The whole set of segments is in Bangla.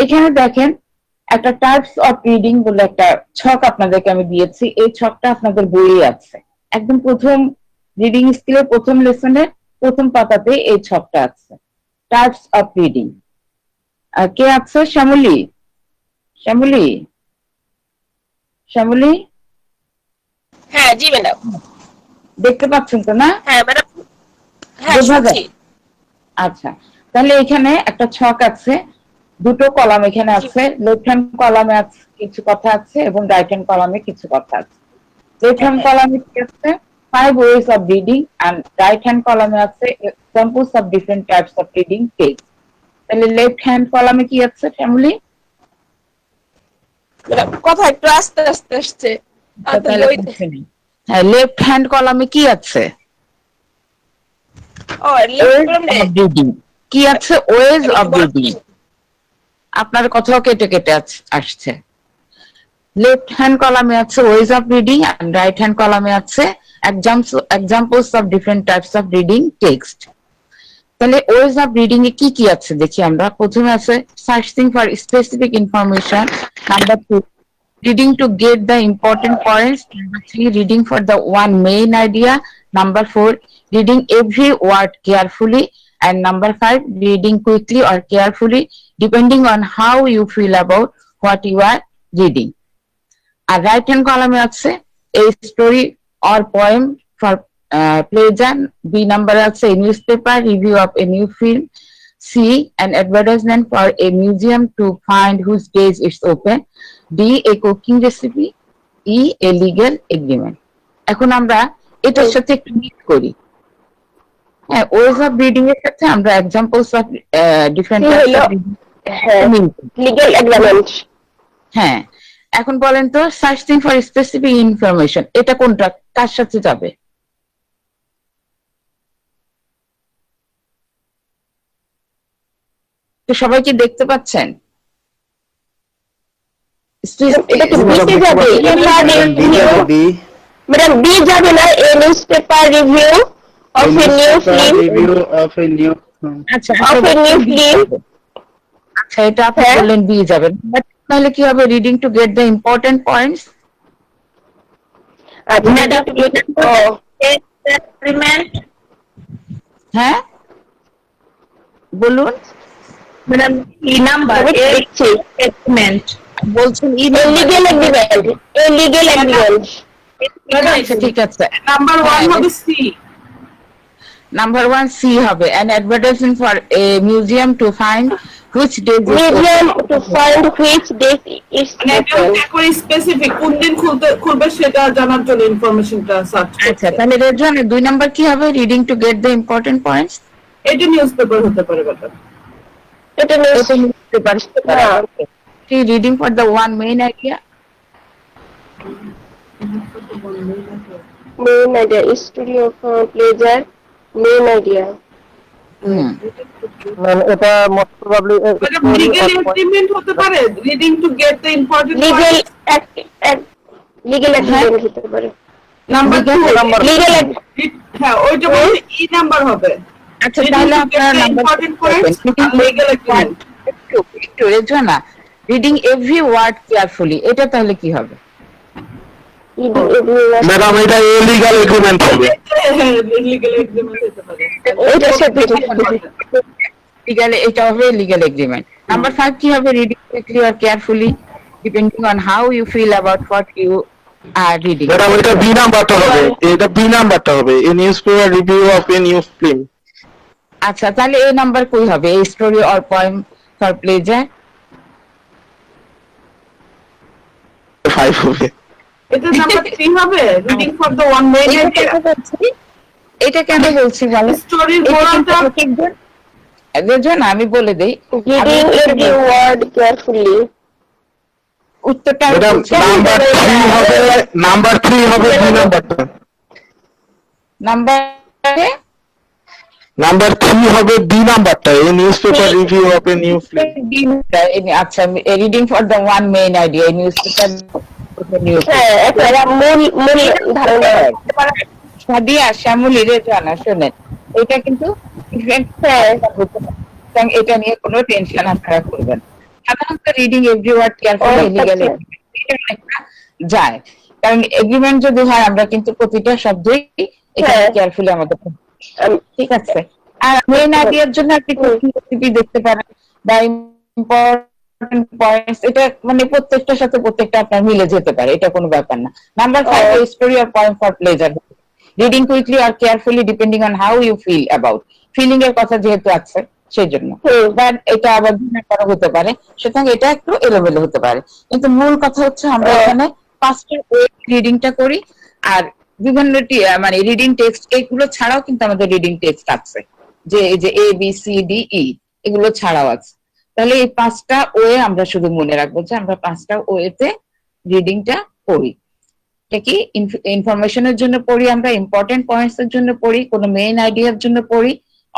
এখানে দেখেন একটা টাইপস অফ রিডিং বলে একটা ছক আপনাদেরকে আমি দিয়েছি। এই ছকটা আপনাদের বইয়ে আছে, একদম প্রথম রিডিং স্কিলের প্রথম লেসনের প্রথম পাতাতে এই ছকটা আছে, টাইপস অফ রিডিং। কে আছে? শ্যামলী, শ্যামলী, শ্যামলী। হ্যাঁ জি ম্যাডাম। দেখতে পাচ্ছেন তো না? হ্যাঁ ম্যাডাম, হ্যাঁ বোঝা শুনছি। যায়? আচ্ছা, তাহলে এখানে একটা ছক আছে, দুটো কলাম এখানে আছে। লেফট হ্যান্ড কলামে আছে কিছু কথা আছে এবং রাইট হ্যান্ড কলামে কিছু কথা আছে। লেফট হ্যান্ড কলামে কি আছে? 5 ways of reading, and right hand কলামে আছে examples of different types of reading text. তাহলে লেফট হ্যান্ড কলামে কি আছে ফ্যামিলি? কথা একটু আস্তে আস্তে আসছে। হ্যাঁ, লেফট হ্যান্ড কলামে কি আছে? কি আছে? Ways of reading. আপনার কথাও কেটে কেটে আসছে। লেফট হ্যান্ড কলামে আছে ways of reading, and right hand কলামে আছে examples of different types of reading text. তাহলে ওয়েজ অফ রিডিং এ কি কি আছে দেখি আমরা। প্রথমে আছে searching for specific information, number 2 reading to get the important points, number 3 reading for the one main idea, number 4 reading every word carefully, and number 5 reading quickly or carefully depending on how you feel about what you are reading. আর রাইট হ্যান্ড কলামে আছে a story or poem for pleasure, B number আছে a newspaper review of a new film, C an advertisement for a museum to find whose days it's open, D a cooking recipe, E a legal agreement. এখন আমরা এটার সাথে একটু মিট করি। হ্যাঁ, ওয়েজ অফ রিডিং এর সাথে আমরা examples of different legal agreement. হ্যাঁ, এখন বলেন তো সার্চিং ফর স্পেসিফিক ইনফরমেশন এটা কোনটা, কার সাথে যাবে? তো সবাই কি দেখতে পাচ্ছেন? এটা কি বিতে যাবে? ম্যাডাম বি যাবে না? A newspaper review of a new film. আচ্ছা, অফ এ নিউ ফিল্ম। আচ্ছা, এটা আপনি বললেন বি যাবে, তাহলে কি হবে? Reading to get the important points. হ্যাঁ বলুন ম্যাডাম। ই নাম্বার এগ্রিমেন্ট বলছেন, লিগ্যাল এগ্রিমেন্ট। Legal agreement. ঠিক আছে, নাম্বার 1 হবে সি। নাম্বার 1 সি হবে an advertisement for a museum to find which day medium to find which day is করে স্পেসিফিক কোন দিন খুলবে সেটা জানার জন্য ইনফরমেশনটা সার্চ করতে। আচ্ছা, তাহলে রেজওয়ান 2 নাম্বার কি হবে? Reading to get the important points. এটা নিউজপেপার হতে পারে ব্যাপার। এটা নিউজপেপার হতে পারে। Reading for the one main idea. Main idea story of pleasure. Main idea. মানে এটা মোস্ট প্রবাবলি লিগ্যাল এগ্রিমেন্ট হতে পারে। Reading to get the important legal agreement হতে পারে। Number legal. হ্যাঁ, ওইটা বলতে ই নাম্বার হবে। আচ্ছা, তাহলে আপনার ইম্পর্টেন্ট পয়েন্টস লিগ্যাল এগ্রিমেন্ট। একটু Rezwana, reading every word carefully, এটা তাহলে কি হবে? ম্যাডাম এটা ইলিগাল এগ্রিমেন্ট হবে। লিগ্যাল এগ্রিমেন্ট হতে পারে। এটা হবে লিগ্যাল এগ্রিমেন্ট। নাম্বার 5 কি হবে? Reading quickly or carefully depending on how you feel about what you are reading. Madam এটা বি নাম্বারটা হবে। এটা বি নাম্বারটা হবে a newspaper review of a new film. আচ্ছা, তাহলে এই নাম্বার কই হবে? এই story or poem for pleasure 5 হবে। এটা নাম্বার 3 হবে। Reading for the one main idea. এটা কেন বলছি বলো? স্টোরির গোড়াটা একজন আমি বলে দেই, রিডিং এভরি ওয়ার্ড কেয়ারফুলি। উত্তরটা ম্যাডাম নাম্বার 3 হবে। নাম্বার 3 হবে বি নাম্বারটা। নাম্বার 3 হবে বি নাম্বারটা a newspaper review of a new film. আচ্ছা, reading for the one main idea newspaper news. হ্যাঁ, এটা মূল ধারণা। সাদিয়া, শ্যামলী, রেজওয়ানা শোনেন, এটা কিন্তু এটা নিয়ে কোনো টেনশন আপনারা করবেন। সাধারণত reading every word carefully legal এটা অনেকটা যায়, কারণ এগ্রিমেন্ট যদি হয় আমরা কিন্তু প্রতিটা শব্দই এখানে কেয়ারফুলি আমাদের ঠিক আছে। আর মেইন আইডিয়ার জন্য আপনি রেসিপি দেখতে পারেন বা ইম্পর্টেন্ট পয়েন্টস, এটা মানে প্রত্যেকটার সাথে প্রত্যেকটা আপনার মিলে যেতে পারে, এটা কোনো ব্যাপার না। Number 5 story or point for pleasure, reading quickly আর carefully depending on how you feel about, feeling এর কথা যেহেতু আছে সেই জন্য, বাট এটা আবার করা হতে পারে, সুতরাং এটা একটু এলোমেলো হতে পারে, কিন্তু মূল কথা হচ্ছে আমরা এখানে ফার্স্টের রিডিংটা করি। আর বিভিন্ন মানে রিডিং টেক্সট এগুলো ছাড়াও কিন্তু আমাদের রিডিং টেক্সট আছে, যে এই যে A B C D E এগুলো ছাড়াও আছে। তাহলে এই 5টা ওয়ে আমরা শুধু মনে রাখবো যে আমরা 5টা ওয়েতে রিডিংটা পড়ি। এটা কি ইনফরমেশনের জন্য পড়ি, আমরা ইম্পর্টেন্ট পয়েন্টস এর জন্য পড়ি, কোনো মেইন আইডিয়ার জন্য পড়ি,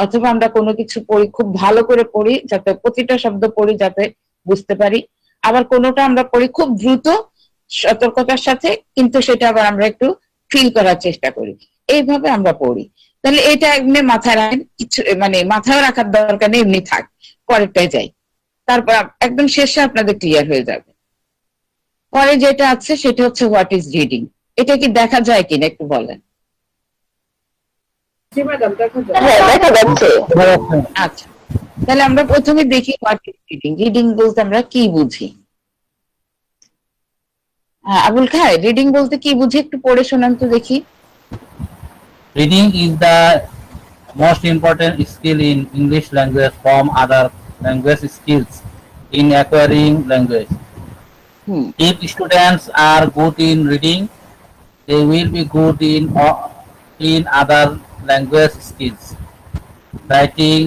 অথবা আমরা কোনো কিছু পড়ি খুব ভালো করে পড়ি যাতে প্রতিটা শব্দ পড়ি যাতে বুঝতে পারি, আবার কোনোটা আমরা পড়ি খুব দ্রুত সতর্কতার সাথে কিন্তু সেটা আবার আমরা একটু ফিল করার চেষ্টা করি, এইভাবে আমরা পড়ি। তাহলে এটা এমনি মাথায় রাখেন, কিছু মানে মাথায় রাখার দরকার নেই, এমনি থাক, পরেরটায় যাই, তারপর একদম শেষে আপনাদের ক্লিয়ার হয়ে যাবে। পরে যেটা আছে সেটা হচ্ছে হোয়াট ইজ রিডিং, এটা কি দেখা যায় কিনা একটু বলেন। জি ম্যাডাম, দেখা যায়। হ্যাঁ, দেখা যাচ্ছে। আচ্ছা, তাহলে আমরা প্রথমে দেখি হোয়াট ইজ রিডিং। রিডিং বলতে আমরা কি বুঝি? আবুল খায়, রিডিং বলতে কি বুঝি একটু পড়ে শোনান তো দেখি। Reading is the most important skill in English language from other language skills in acquiring language. If students are good in reading, they will be good in other language skills, writing,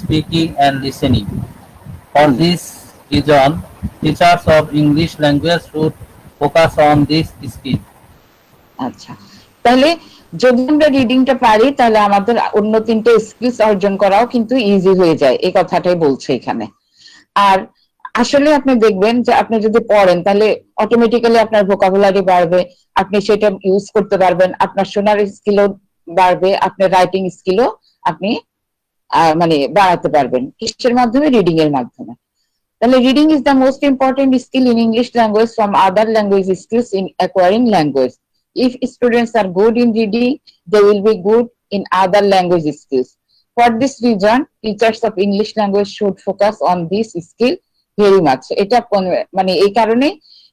speaking, and listening. For this reason, teachers of English language should focus on this skill. আচ্ছা, তাহলে যদি আমরা রিডিংটা পারি তাহলে আমাদের অন্য 3টে স্কিলস অর্জন করাও কিন্তু ইজি হয়ে যায়, এই কথাটাই বলছে এখানে। আর আসলে আপনি দেখবেন যে আপনি যদি পড়েন তাহলে অটোমেটিক্যালি আপনার ভোকাবুলারি বাড়বে, আপনি সেটা ইউজ করতে পারবেন, আপনার শোনার স্কিলও বাড়বে, আপনার রাইটিং স্কিলও আপনি মানে বাড়াতে পারবেন। কিসের মাধ্যমে? রিডিং এর মাধ্যমে। তাহলে reading is the most important skill in English language from other language skills in acquiring language. If students are good in reading, they will be good in other language skills. For this reason, teachers of English language should focus on this skill very much. এটা মানে এই কারণে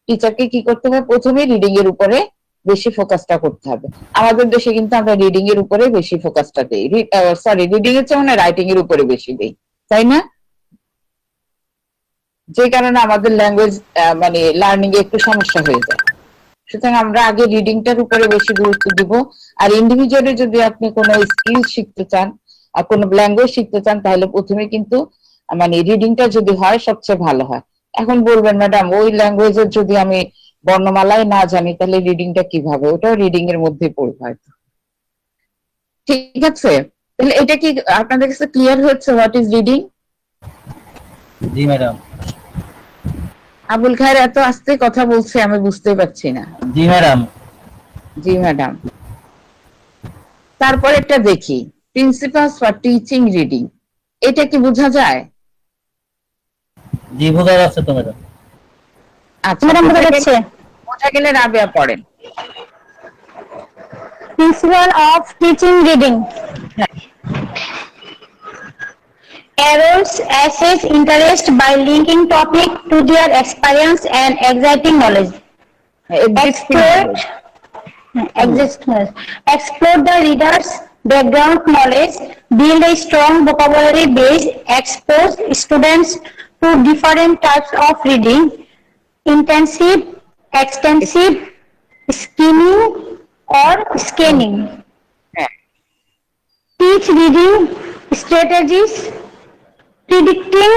টিচারকে কি করতে হবে? প্রথমে রিডিং এর উপরে বেশি ফোকাসটা করতে হবে। আমাদের দেশে কিন্তু আমরা রিডিং এর উপরে বেশি ফোকাসটা দেই, সরি রিডিং এর চেয়ে মানে রাইটিং এর উপরে বেশি দেই, তাই না? যে কারণে আমাদের ল্যাঙ্গুয়েজ মানে লার্নিং এ একটু সমস্যা হয়ে যায়। সুতরাং আমরা আগে রিডিংটার উপরে বেশি গুরুত্ব দিব। আর ইন্ডিভিজুয়ালি যদি আপনি কোনো স্কিল শিখতে চান আর কোনো ল্যাঙ্গুয়েজ শিখতে চান তাহলে প্রথমে কিন্তু মানে রিডিংটা যদি হয় সবচেয়ে ভালো হয়। এখন বলবেন ম্যাডাম ওই ল্যাঙ্গুয়েজের যদি আমি বর্ণমালায় না জানি তাহলে রিডিংটা কিভাবে? ওটাও রিডিং এর মধ্যে পড়বে হয়তো, ঠিক আছে? তাহলে এটা কি আপনাদের কাছে ক্লিয়ার হচ্ছে হোয়াট ইজ রিডিং? জি ম্যাডাম। আবুল খায়ের এত আস্তে কথা বলছে আমি বুঝতে পারছি না। জি ম্যাডাম। জি ম্যাডাম। তারপর একটা দেখি প্রিন্সিপালস ফর টিচিং রিডিং, এটা কি বোঝা যায়? জি বোঝা যাচ্ছে তো ম্যাডাম। আচ্ছা ম্যাডাম বোঝা যাচ্ছে। বোঝা গেলে রাবেয়া পড়েন। Principle of teaching reading. Errors assess interest by linking topic to their experience and exciting knowledge. Explore the reader's background knowledge, build a strong vocabulary base, expose students to different types of reading, intensive, extensive, skimming or scanning. Teach reading strategies, predicting,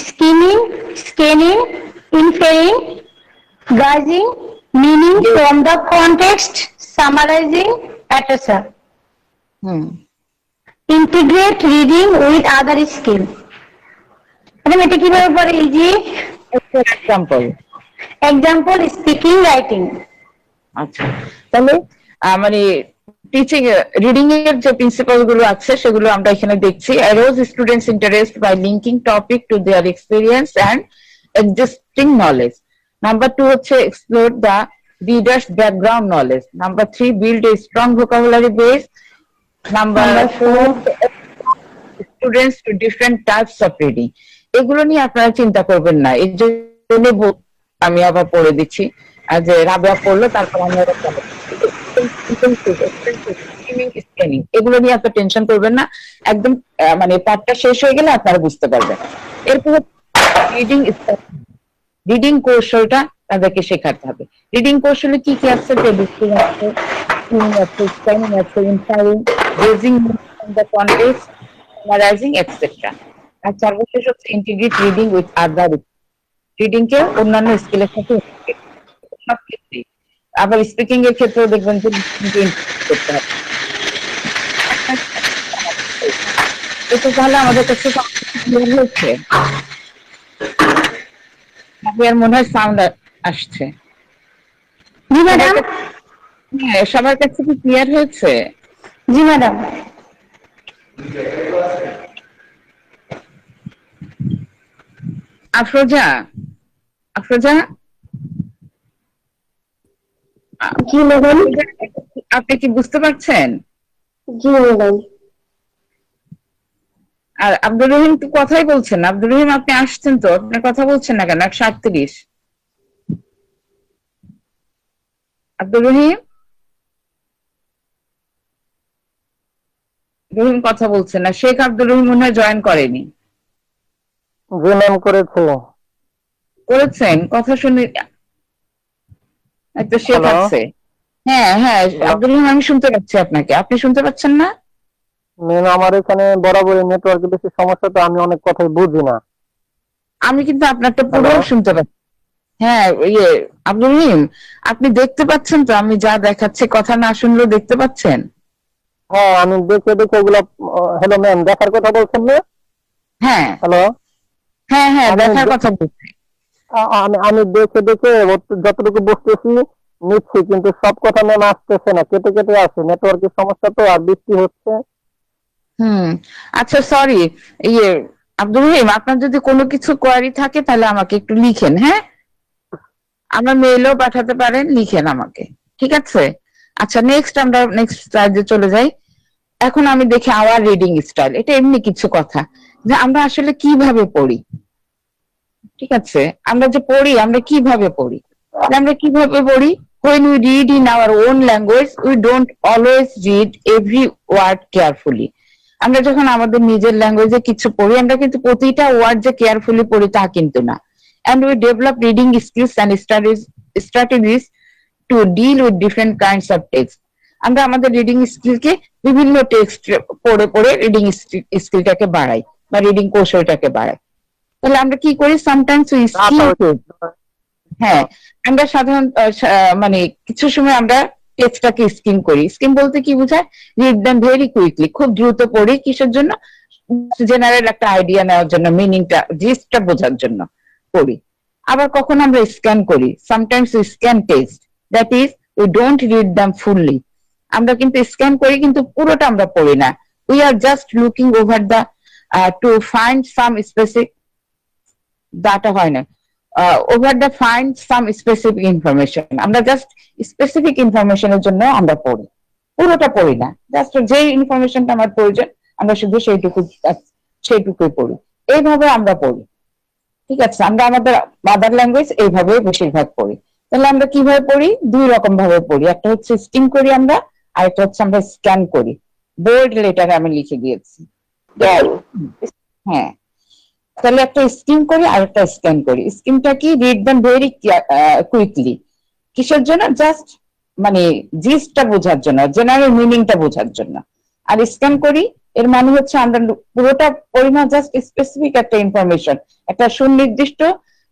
skimming, scanning, inferring, gauging, meaning from the context, summarizing, etc. Integrate reading with other skill. এটা কিভাবে পড়ে? এই যে এক্সাম্পল স্পিকিং, রাইটিং। আচ্ছা, তাহলে মানে টিচিং রিডিং এর যে প্রিন্সিপাল গুলো আছে সেগুলো আমরা এখানে দেখছি। Arouse students interest by linking topic to their experience and existing knowledge. Number 2 হচ্ছে explore the reader's background knowledge. Number 3 build a strong vocabulary base. Number 4 students to different types of reading. এগুলো নিয়ে আপনারা চিন্তা করবেন না, এই জন্য আমি আবার পড়ে দিচ্ছি। আর যে রাবেয়া পড়লো তারপর আমরা এগুলো নিয়ে এত টেনশন করবেন না, একদম মানে পাঠটা শেষ হয়ে গেলে আপনারা বুঝতে পারবেন। এরপর রিডিং কৌশলটা তাদেরকে শেখাতে হবে। রিডিং কৌশলে কি কি আছে? প্রেডিক্টিং আছে, স্প্যানিং আছে, inferring, basing on the context, summarising etcetera. আর সর্বশেষ হচ্ছে integrate reading with other, reading কে অন্যান্য স্কিলের সাথে আবার স্পিকিং এর ক্ষেত্রেও দেখবেন যে করতে হবে। এটা তাহলে আমাদের কাছে হচ্ছে আপনার মনে হয় সাউন্ড আসছে? জি ম্যাডাম। হ্যাঁ, সবার কাছে কি ক্লিয়ার হয়েছে? জি ম্যাডাম। আফরোজা, আফরোজা জি ম্যাডাম। আপনি কি বুঝতে পারছেন? জি ম্যাডাম। আর আব্দুর রহিম তো কথাই বলছেন। আব্দুর রহিম আপনি আসছেন তো, আপনার কথা বলছেন না কেন? 138 আব্দুর রহিম, রহিম কথা বলছেন না। শেখ আব্দুর রহিম মনে হয় জয়েন করেনি। জি ম্যাম করেছে। করেছেন? কথা শুনি একটা শেখ Hello? আছে। হ্যাঁ হ্যাঁ আব্দুর রহিম, আমি শুনতে পাচ্ছি আপনাকে, আপনি শুনতে পাচ্ছেন না? ম্যাম আমার এখানে বরাবরই নেটওয়ার্কে বেশি সমস্যা, তো আমি অনেক কথাই বুঝি না। আমি কিন্তু আপনারটা পুরো Hello? শুনতে পাচ্ছি। হ্যাঁ ইয়ে আব্দুর রহিম, আপনি দেখতে পাচ্ছেন তো আমি যা দেখাচ্ছি? কথা না শুনলেও দেখতে পাচ্ছেন? হ্যাঁ আমি দেখে দেখে ওগুলা। হ্যালো ম্যাম, দেখার কথা বলছেন না? হ্যাঁ হ্যালো, হ্যাঁ হ্যাঁ আমি দেখার কথা বলছি। আমি দেখে দেখে যতটুকু বুঝতেছি নিচ্ছি, কিন্তু সব কথা ম্যাম আসতেছে না, কেটে কেটে আসে। নেটওয়ার্কের সমস্যা তো, আর বৃষ্টি হচ্ছে। আচ্ছা সরি। ইয়ে আব্দুর রহিম, আপনার যদি কোনো কিছু কোয়ারি থাকে তাহলে আমাকে একটু লিখেন। হ্যাঁ, আমার মেইলও পাঠাতে পারেন, লিখেন আমাকে, ঠিক আছে? আচ্ছা নেক্সট, আমরা নেক্সট স্লাইডে চলে যাই। এখন আমি দেখি আওয়ার রিডিং স্টাইল। এটা এমনি কিছু কথা যে আমরা আসলে কিভাবে পড়ি, ঠিক আছে? আমরা যে পড়ি, আমরা কিভাবে পড়ি? আমরা কিভাবে পড়ি? when we read in our own language we don't always read every word carefully. আমরা যখন আমাদের নিজের ল্যাঙ্গুয়েজে কিছু পড়ি, আমরা কিন্তু প্রতিটা ওয়ার্ড যে কেয়ারফুলি পড়ি তা কিন্তু না। and we develop reading skills and strategies to deal with different kinds of text. আমরা আমাদের রিডিং স্কিলকে বিভিন্ন টেক্সট পড়ে পড়ে রিডিং স্কিলটাকে বাড়াই বা রিডিং কৌশলটাকে বাড়াই। তাহলে আমরা কি করি? Sometimes we scheme. হ্যাঁ, আমরা সাধারণত মানে কিছু সময় আমরা টেক্সটটাকে স্কিম করি। স্কিম বলতে কি বোঝায়? রিড দেম ভেরি কুইকলি, খুব দ্রুত পড়ি। কিসের জন্য? জেনারেল একটা আইডিয়া নেওয়ার জন্য, মিনিংটা, জিস্টটা বোঝার জন্য পড়ি। আবার কখন আমরা স্ক্যান করি? Sometimes we scan text, that is we don't read them fully. আমরা কিন্তু স্ক্যান করি কিন্তু পুরোটা আমরা পড়ি না। We are just looking over the to find some specific data, হয় না, over the find some specific information. আমরা জাস্ট স্পেসিফিক ইনফরমেশনের জন্য আমরা পড়ি, পুরোটা পড়ি না। জাস্ট যে ইনফরমেশনটা আমার প্রয়োজন আমরা শুধু সেইটুকুই পড়ি। এইভাবে আমরা পড়ি, ঠিক আছে? আমরা আমাদের মাদার ল্যাঙ্গুয়েজ এইভাবে বেশিরভাগ পড়ি। তাহলে আমরা কিভাবে পড়ি? দুই রকম ভাবে পড়ি। একটা হচ্ছে স্কিম করি আমরা, আর একটা হচ্ছে আমরা স্ক্যান করি। বোল্ড লেটারে আমি লিখে দিয়েছি। হ্যাঁ, তাহলে একটা স্কিম করি আর একটা স্ক্যান করি। স্কিমটা কি? Read them very quickly. কিসের জন্য? জাস্ট মানে জিস্টটা বোঝার জন্য, জেনারেল মিনিংটা বোঝার জন্য। আর স্ক্যান করি এর মানে হচ্ছে আমরা পুরোটা পড়ি না, জাস্ট স্পেসিফিক একটা ইনফরমেশন, একটা সুনির্দিষ্ট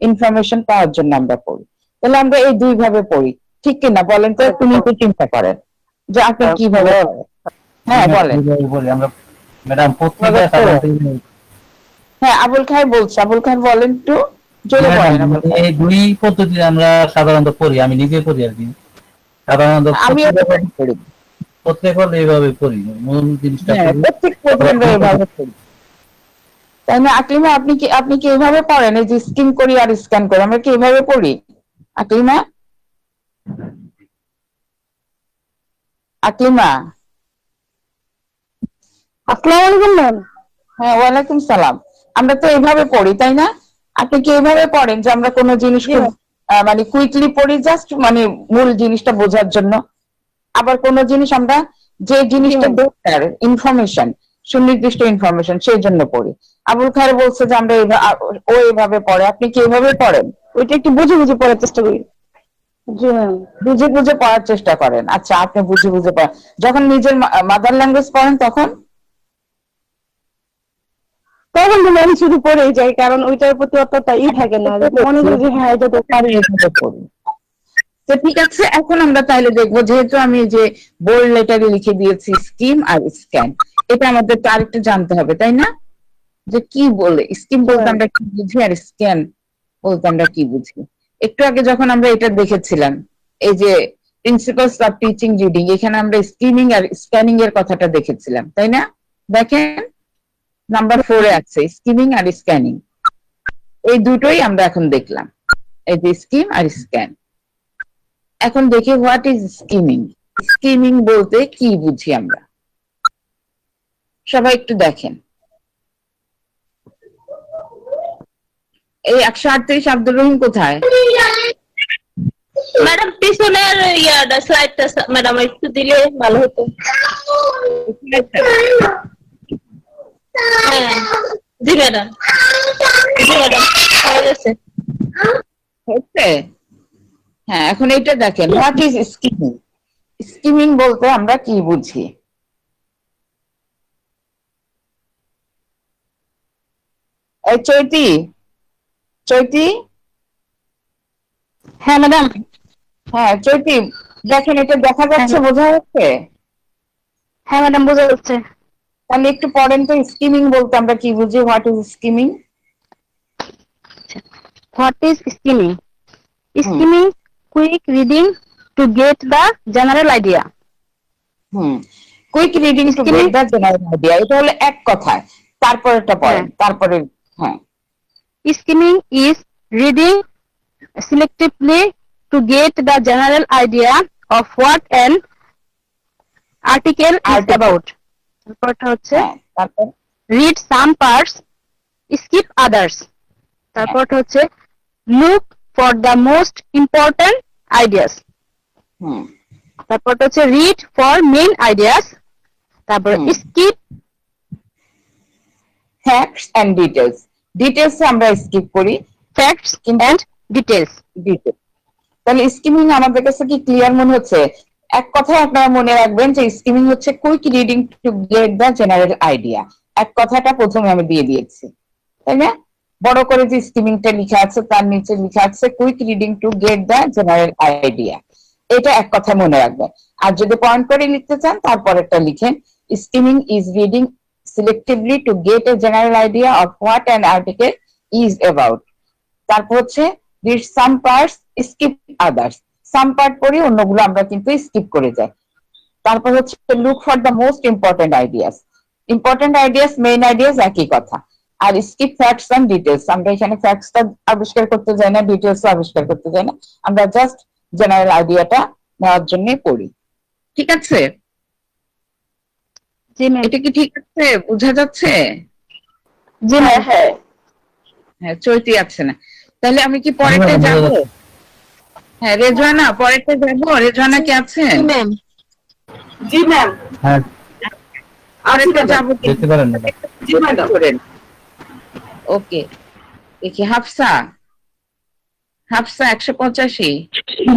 ইনফরমেশন পাওয়ার জন্য আমরা পড়ি। তাহলে আমরা এই দুই ভাবে পড়ি, ঠিক কিনা বলেন তো? তুমি একটু চিন্তা করেন যে আপনি কিভাবে পড়েন। হ্যাঁ বলেন। আমরা ম্যাডাম পত্রিকায় হ্যাঁ আবুল খায়ের বলছে, আবুল খায়ের বলেন একটু জোরে বলেন। এই দুই পদ্ধতিতে আমরা সাধারণত পড়ি, আমি নিজে পড়ি আর কি। সাধারণত আমি প্রত্যেক হলে এইভাবে পড়ি, মূল জিনিসটা প্রত্যেক পড়ি। তাই না আকলিমা? আপনি কি এভাবে পড়েন, এই যে স্কিম করি আর স্ক্যান করি, আমরা কি এভাবে পড়ি আকলিমা? আকলিমা? আসসালামু আলাইকুম ম্যাম। হ্যাঁ, ওয়ালাইকুম সালাম। আমরা তো এভাবে পড়ি, তাই না? আপনি কি এভাবে পড়েন যে আমরা কোনো জিনিস খুব মানে কুইকলি পড়ি, জাস্ট মানে মূল জিনিসটা বোঝার জন্য? আবার কোন জিনিস আমরা যে জিনিসটা দরকার ইনফরমেশন, সুনির্দিষ্ট ইনফরমেশন, সেই জন্য পড়ি। আবুল খায়ের বলছে যে আমরা ও এভাবে পড়ে, আপনি কি এভাবে পড়েন? ওইটা একটু বুঝে বুঝে পড়ার চেষ্টা করি। জি ম্যাম। বুঝে বুঝে পড়ার চেষ্টা করেন। আচ্ছা, আপনি বুঝে বুঝে পড়েন। যখন নিজের মাদার ল্যাঙ্গুয়েজ পড়েন তখন তখন তো ম্যাম শুধু পড়েই যাই, কারণ ওইটার প্রতি অতটা থাকে না, মনে করি যে হ্যাঁ এটা তো পারি, এভাবে পড়ি। তো ঠিক আছে, এখন আমরা তাহলে দেখবো, যেহেতু আমি যে বোল্ড লেটারে লিখে দিয়েছি স্কিম আর স্ক্যান, এটা আমাদের তো আরেকটু জানতে হবে, তাই না? যে কি বলে স্কিম বলতে আমরা কি বুঝি আর স্ক্যান বলতে আমরা কি বুঝি। একটু আগে যখন আমরা এটা দেখেছিলাম, এই যে প্রিন্সিপালস অফ টিচিং রিডিং, এখানে আমরা স্কিমিং আর স্ক্যানিং এর কথাটা দেখেছিলাম, তাই না? দেখেন নাম্বার 4 এ আছে স্কিমিং আর স্ক্যানিং, এই দুটোই আমরা এখন দেখলাম, এই যে স্কিম আর স্ক্যান। এখন দেখি হোয়াট ইজ স্কিমিং। স্কিমিং বলতে কি বুঝি আমরা, সবাই একটু দেখেন। এই 138 আব্দুর রহিম কোথায়? ম্যাডাম পিছনের ইয়াটা স্লাইডটা ম্যাডাম একটু দিলে ভালো হতো। হ্যাঁ জি ম্যাডাম, জি ম্যাডাম হয়ে গেছে। হচ্ছে? হ্যাঁ, এখন এইটা দেখেন, হোয়াট ইজ স্কিমিং। স্কিমিং বলতে আমরা কি বুঝি? এই চৈতি, চৈতি, হ্যাঁ ম্যাডাম। হ্যাঁ চৈতি, দেখেন এটা দেখা যাচ্ছে, বোঝা যাচ্ছে? হ্যাঁ ম্যাডাম বোঝা যাচ্ছে। তাহলে একটু পড়েন তো, স্কিমিং বলতে আমরা কি বুঝি, what is skimming? What is skimming? Skimming quick reading to get the general idea. Quick reading to get the general idea, এটা হলো এক কথায়। তারপরেরটা পড়েন, তারপরে হ্যাঁ। Skimming is reading selectively to get the general idea of what an article is about. তারপরটা হচ্ছে তারপর read some parts, skip others. তারপরটা হচ্ছে look for the most important ideas. তারপরটা হচ্ছে read for main ideas. তারপর skip facts and details. Details আমরা স্কিপ করি, facts and details. তাহলে স্কিমিং আমাদের কাছে কি ক্লিয়ার মনে হচ্ছে? এক কথায় আপনারা মনে রাখবেন যে স্কিমিং হচ্ছে quick reading to get the general idea. এক কথাটা প্রথমে আমি দিয়ে দিয়েছি, তাই না? বড় করে যে স্কিমিংটা লেখা আছে তার নিচে লেখা আছে quick reading to get the general idea, এটা এক কথায় মনে রাখবেন। আর যদি পয়েন্ট করে লিখতে চান তারপরেরটা লিখেন, skimming is reading selectively to get a general idea of what an article is about. তারপর হচ্ছে read some parts, skip others. Some part পড়ি, অন্যগুলো আমরা কিন্তু স্কিপ করে যাই। তারপর হচ্ছে look for the most important ideas. Important ideas, main ideas একই কথা। আর skip facts and details, আমরা এখানে ফ্যাক্টসটা আবিষ্কার করতে যাই না, ডিটেলসও আবিষ্কার করতে যাই না, আমরা জাস্ট জেনারেল আইডিয়াটা নেওয়ার জন্য পড়ি। ঠিক আছে? এটা কি ঠিক আছে? বোঝা যাচ্ছে? জি ম্যাম। হ্যাঁ, চৈতি আছে না, তাহলে আমি কি পরেরটা যাব? হ্যাঁ রেজওয়ানা, পরেরটা যাব। রেজওয়ানা কি আছেন? ম্যাম জি ম্যাম। হ্যাঁ পরেরটা যাব, দেখতে পারেন ম্যাডাম। জি ম্যাডাম। ওকে, দেখি হাফসা, হাফসা 185।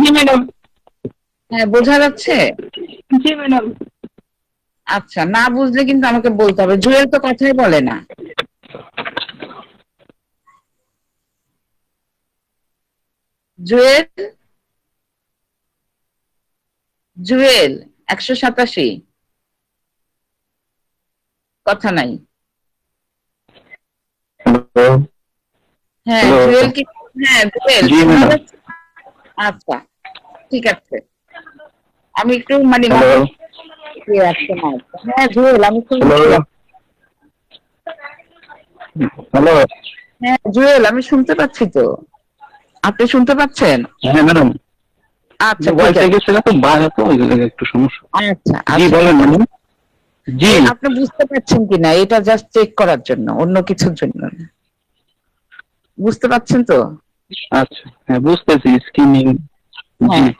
জি ম্যাডাম। হ্যাঁ বোঝা যাচ্ছে? জি ম্যাডাম। আচ্ছা, না বুঝলে কিন্তু আমাকে বলতে হবে। জুয়েল তো কথাই বলে না। জুয়েল, জুয়েল 187, কথা নাই। হ্যাঁ জুয়েল কি? হ্যাঁ জুয়েল, আচ্ছা ঠিক আছে, আমি একটু মানে হ্যাঁ জুয়েল আমি হ্যালো। হ্যাঁ জুয়েল, আমি শুনতে পাচ্ছি তো। আপনি শুনতে পাচ্ছেন? হ্যাঁ ম্যাডাম, আচ্ছা ঠিক ওয়াইফাই আছে। গেছে না তো বাইরে, তো ওই জায়গায় একটু সমস্যা। আচ্ছা জি আচ্ছা। বলেন ম্যাডাম। জি আপনি বুঝতে পারছেন কিনা এটা জাস্ট চেক করার জন্য, অন্য কিছুর জন্য না। বুঝতে পারছেন তো? আচ্ছা, হ্যাঁ বুঝতেছি, স্কিমিং। জি হ্যাঁ।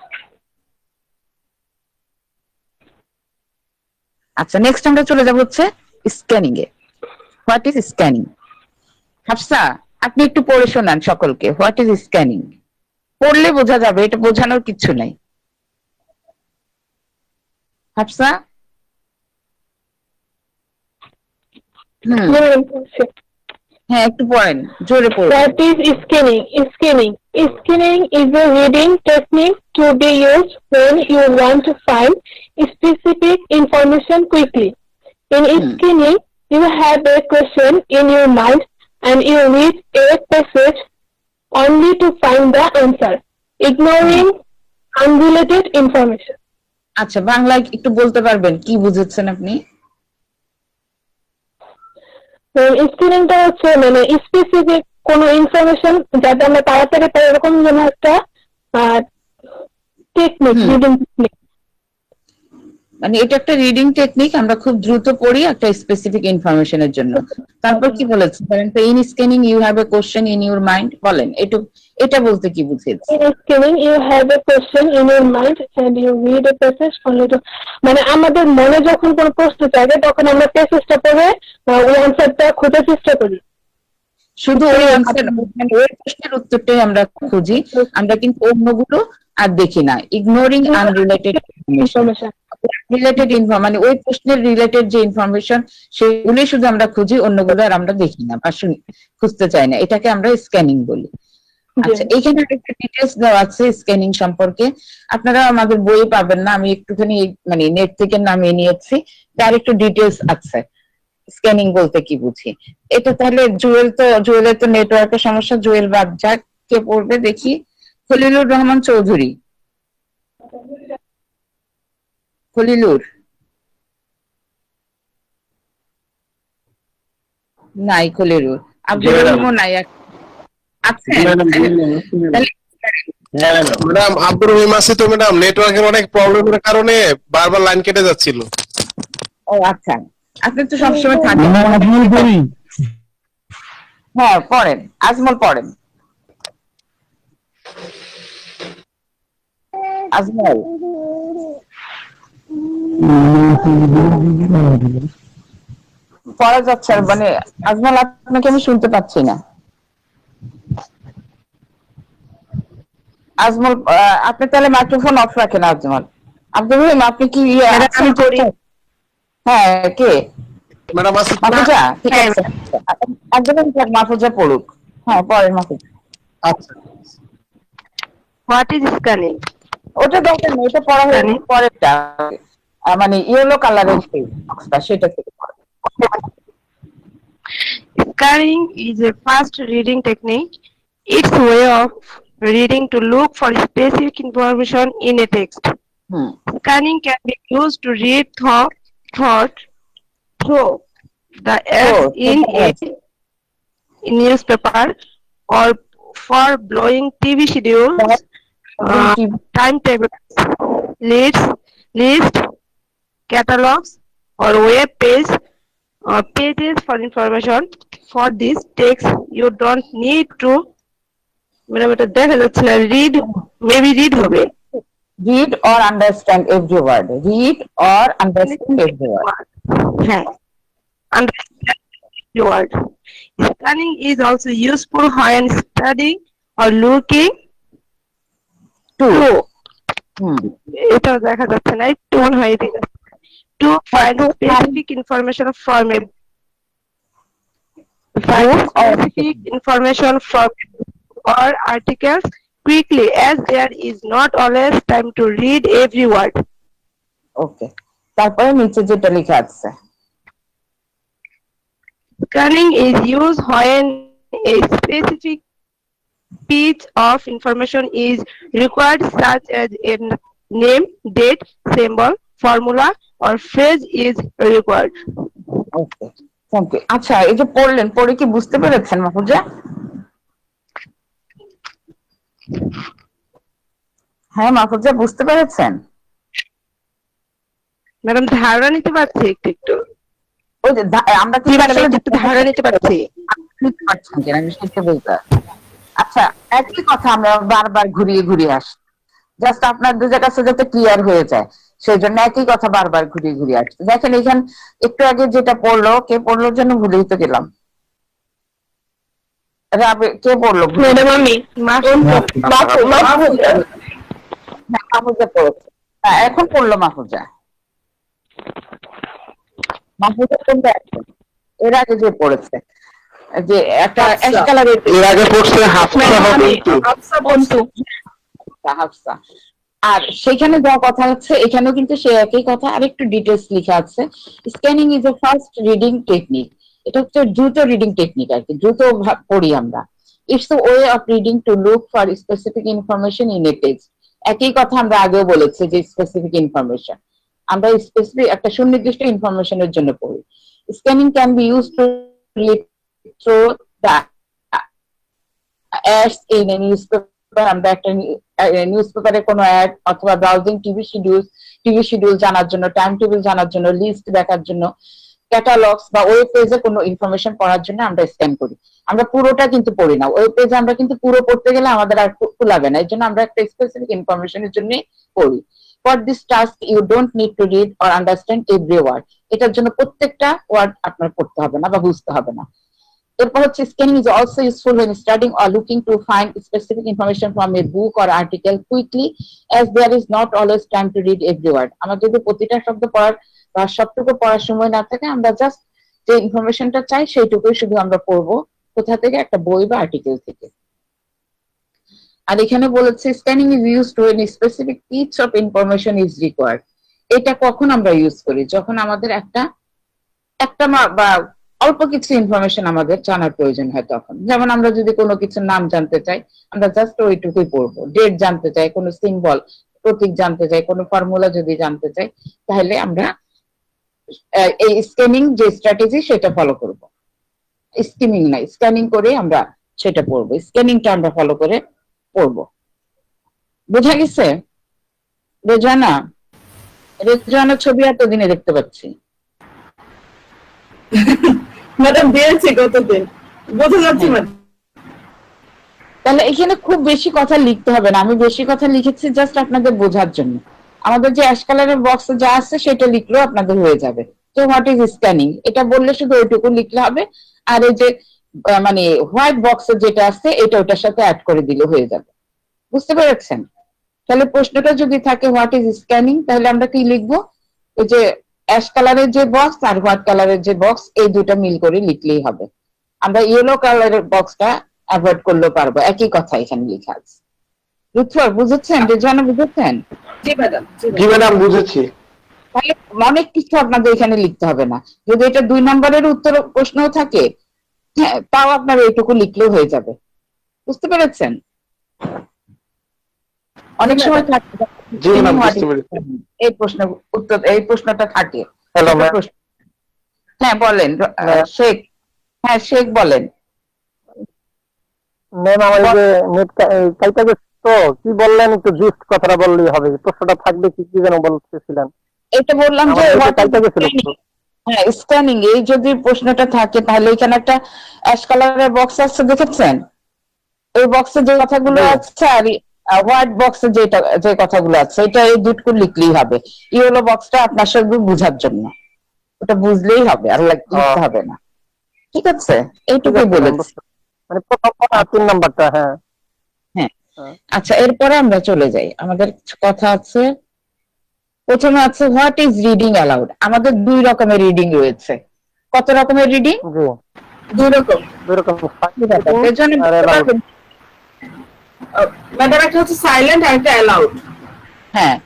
আচ্ছা, নেক্সট আমরা চলে যাব হচ্ছে scanning A. What is scanning? Hafsa, আপনি একটু পড়ে শোনান সকলকে, হোয়াট ইজ স্ক্যানিং। পড়লে বোঝা যাবে, এটা বোঝানোর কিছু নাই। হাফসা? হ্যাঁ একটু পড়েন, জোরে পড়ুন। What is scanning? Scanning. Scanning is a reading technique to be used when you want to find specific information quickly. In scanning, you have a question in your mind and you read a passage only to find the answer, ignoring unrelated information. আচ্ছা, বাংলায় একটু বলতে পারবেন কি বুঝেছেন আপনি? স্ক্রিনিংটা হচ্ছে মানে স্পেসিফিক কোনো ইনফরমেশন যাতে আমরা তাড়াতাড়ি পাই, এরকম যেন একটা টেকনিক, রিডিং টেকনিক। মানে এটা একটা রিডিং টেকনিক, আমরা খুব দ্রুত পড়ি একটা স্পেসিফিক ইনফরমেশনের জন্য। তারপর কি বলেছেন বলেন তো? In scanning you have a question in your mind, বলেন এটা বলতে কি বুঝিয়েছে? In screening you have a question in your mind and you read a passage only to, মানে আমাদের মনে যখন কোনো প্রশ্ন জাগে তখন আমরা প্যাসেজটা পড়ে ওই অ্যান্সারটা খোঁজার চেষ্টা করি। শুধু ওই আনসার, মানে ওই প্রশ্নের উত্তরটাই আমরা খুঁজি, আমরা কিন্তু অন্যগুলো আর দেখি না। ইগনোরিং আনরিলেটেড ইনফরমেশন, রিলেটেড মানে ওই প্রশ্নের রিলেটেড যে ইনফরমেশন সেগুলি শুধু আমরা খুঁজি, অন্যগুলো আর আমরা দেখি না বা খুঁজতে চাই না। এটাকে আমরা স্ক্যানিং বলি। আচ্ছা, এইখানে একটা ডিটেলস দেওয়া আছে স্ক্যানিং সম্পর্কে, আপনারা আমাদের বইয়ে পাবেন না, আমি একটুখানি মানে নেট থেকে নামিয়ে নিয়েছি, তার একটু ডিটেলস আছে স্ক্যানিং বলতে কি বুঝি। এটা তাহলে জুয়েলের তো নেটওয়ার্কের সমস্যা, জুয়েল বাদ যাক, কে পড়বে দেখি? খলিলুর রহমান চৌধুরী। খলিলুর নাই, খলিলুর আব্দুল রহিমও নাই। আচ্ছা ম্যাডাম আব্দুর রহিম আছে তো ম্যাডাম, নেটওয়ার্কের অনেক প্রবলেমের কারণে বারবার লাইন কেটে যাচ্ছিল। ও আচ্ছা, আপনি তো সবসময় থাকেন। হ্যাঁ পড়েন, আজমল পড়েন। আজমল পড়া যাচ্ছে, মানে আজমল আপনাকে আমি শুনতে পাচ্ছি না। আজমল আপনি তাহলে মাইক্রোফোন অফ রাখেন। আজমল, আব্দুল রহিম আপনি কি হ্যাঁ কে ম্যাডাম আছে মাহফুজা? ঠিক আছে, একদম মাহফুজা পড়ুক। হ্যাঁ পড়েন মাহফুজা। আচ্ছা, হোয়াট ইজ স্ক্যানিং? ওটা দরকার নেই, ওটা পড়া হয়নি, পরেরটা মানে ইয়েলো কালারের সেটা থেকে পড়ে। Scanning is a fast reading technique. It's a way of reading to look for specific information in a text. Scanning can be used to read through the ads in newspaper or for blowing TV schedules, timetables, lists, catalogs, or web pages for information. For this text, you don't need to read হবে. Read or understand every word. Read or understand every word. হ্যাঁ, understand every word. Scanning is also useful when studying or looking এটা দেখা যাচ্ছে না, একটু মনে হয় এদিকে, to find specific information from or articles quickly, as there is not always time to read every word. ওকে, তারপরে নিচে যেটা লেখা আছে, Scanning is used when a specific piece of information is required, such as a name, date, symbol, formula, or phrase is required. Okay, thank you. আচ্ছা, এই যে পড়লেন, পড়ে কি বুঝতে পেরেছেন মাহফুজা? হ্যাঁ মাহফুজা, বুঝতে পেরেছেন? ম্যাডাম ধারণা নিতে পারছি একটু একটু। ওই যে আমরা কি একটু ধারণা নিতে পারছি। নিতে পারছেন কিনা আমি সেটা বলতে। আচ্ছা, একই কথা আমরা বারবার ঘুরিয়ে ঘুরিয়ে আসি, জাস্ট আপনার দুজনের কাছে যাতে ক্লিয়ার হয়ে যায় সেই জন্য একই কথা বারবার ঘুরিয়ে ঘুরিয়ে আসছে। দেখেন এখানে একটু আগে যেটা পড়লো, কে পড়লো জন্য ভুলেই তো গেলাম। কে পড়লো? ম্যাডাম আমি মাহফুজা পড়েছে। এখন পড়লো মাহফুজা। মাহফুজা কোনটা? এর আগে যে পড়েছে যে একটা অ্যাশ কালারের, এর আগে পড়ছে হাফসা হবে একটু। হাফসা। আর সেখানে যা কথা হচ্ছে এখানেও কিন্তু সে একই কথা, আর একটু ডিটেলস লেখা আছে। Scanning is a fast reading technique. এটা হচ্ছে দ্রুত রিডিং টেকনিক আর কি, দ্রুত পড়ি আমরা। It's a way of reading to look for specific information in a text. একই কথা আমরা আগেও বলেছি যে স্পেসিফিক ইনফরমেশন, আমরা স্পেসিফিক একটা সুনির্দিষ্ট ইনফরমেশনের জন্য পড়ি। Scanning can be used to read through the ads in a newspaper. আমরা একটা নিউজপেপারে কোনো অ্যাড অথবা ব্রাউজিং টিভি শিডিউল জানার জন্য, টাইম টেবিল জানার জন্য, লিস্ট দেখার জন্য, ক্যাটালগস বা ওয়েব পেজে কোনো ইনফরমেশন পড়ার জন্য আমরা স্ক্যান করি। আমরা পুরোটা কিন্তু পড়ি না। ওয়েব পেজে আমরা কিন্তু পুরো পড়তে গেলে আমাদের আর কুলাবে না, এর জন্য আমরা একটা স্পেসিফিক ইনফরমেশনের জন্য পড়ি। For this task you don't need to read or understand every word. এটার জন্য প্রত্যেকটা ওয়ার্ড আপনার পড়তে হবে না বা বুঝতে হবে না। এরপর হচ্ছে scanning is also useful when studying or looking to find specific information from a book or article quickly, as there is not always time to read every word. আমরা যদি প্রতিটা শব্দ পড়ার বা সবটুকু পড়ার সময় না থাকে, আমরা জাস্ট যে ইনফরমেশনটা চাই সেইটুকুই শুধু আমরা পড়বো, কোথা থেকে? একটা বই বা আর্টিকেল থেকে। আর এখানে বলেছে scanning is used when a specific piece of information is required. এটা কখন আমরা ইউজ করি? যখন আমাদের একটা বা অল্প কিছু ইনফরমেশন আমাদের জানার প্রয়োজন হয় তখন। যেমন আমরা যদি কোনো কিছুর নাম জানতে চাই, আমরা জাস্ট ওইটুকুই পড়বো। ডেট জানতে চাই, কোনো সিম্বল প্রতীক জানতে চাই, কোনো ফর্মুলা যদি জানতে চাই, তাহলে আমরা এই স্ক্যানিং যে স্ট্র্যাটেজি সেটা ফলো করব। স্কিমিং না, স্ক্যানিং করে আমরা সেটা পড়বো। স্ক্যানিংটা আমরা ফলো করে পড়বো। বোঝা গেছে? রেজানা ছবি এতদিনে দেখতে পাচ্ছি। ম্যাডাম দিয়েছি গতদিন, বোঝা যাচ্ছে ম্যাডাম। তাহলে এখানে খুব বেশি কথা লিখতে হবে না, আমি বেশি কথা লিখেছি জাস্ট আপনাদের বোঝার জন্য। আমাদের যে অ্যাশ কালারের বক্সে যা আছে সেটা লিখলেও আপনাদের হয়ে যাবে। তো হোয়াট ইজ স্ক্যানিং, এটা বললে শুধু ওইটুকু লিখলে হবে। আর এই যে মানে হোয়াইট বক্সে যেটা আছে এটা ওটার সাথে অ্যাড করে দিলে হয়ে যাবে। বুঝতে পেরেছেন? তাহলে প্রশ্নটা যদি থাকে হোয়াট ইজ স্ক্যানিং, তাহলে আমরা কি লিখবো? ওই যে অ্যাশ কালারের যে বক্স আর হোয়াইট কালারের যে বক্স, এই দুটো মিল করে লিখলেই হবে। আমরা ইয়েলো কালারের বক্সটা অ্যাভয়েড করলেও পারবো, একই কথা এখানে লেখা আছে। বুঝেছেন? রেজানা বুঝেছেন? জি ম্যাডাম, জি ম্যাডাম বুঝেছি। তাহলে অনেক কিছু আপনাদের এখানে লিখতে হবে না। যদি এটা 2 নম্বরের উত্তর প্রশ্নও থাকে, হ্যাঁ, তাও আপনার এইটুকু লিখলেও হয়ে যাবে। বুঝতে পেরেছেন? অনেক সময় থাকে এই প্রশ্নটা থাকে। হ্যাঁ বলেন শেখ। হ্যাঁ শেখ বলেন। ম্যাম আমার যে নেট কাইটা গেছে তো কি বললেন, একটু জাস্ট কথাটা বললেই হবে। প্রশ্নটা থাকবে কি কি যেন বলতেছিলেন? এটা বললাম যে হ্যাঁ স্ক্যানিং, এই যদি প্রশ্নটা থাকে তাহলে এখানে একটা অ্যাশ কালারের বক্স আছে দেখেছেন? এই বক্সে যে কথাগুলো আছে আর হোয়াইট বক্সে যে কথাগুলো আছে, এটা এই দুটো লিখলেই হবে। ইয়েলো বক্সটা আপনার সঙ্গে বোঝার জন্য, ওটা বুঝলেই হবে, আর লিখতে হবে না। ঠিক আছে? এইটুকুই বলেছি। মানে প্রথম আর 3 নাম্বারটা। হ্যাঁ হ্যাঁ আচ্ছা, এরপরে আমরা চলে যাই। আমাদের কথা আছে, প্রথমে আছে হোয়াট ইজ রিডিং অ্যালাউড। আমাদের 2 রকমের রিডিং রয়েছে। কত রকমের রিডিং? 2 রকম। ম্যাডাম একটা হচ্ছে সাইলেন্ট আর একটা অ্যালাউড। হ্যাঁ,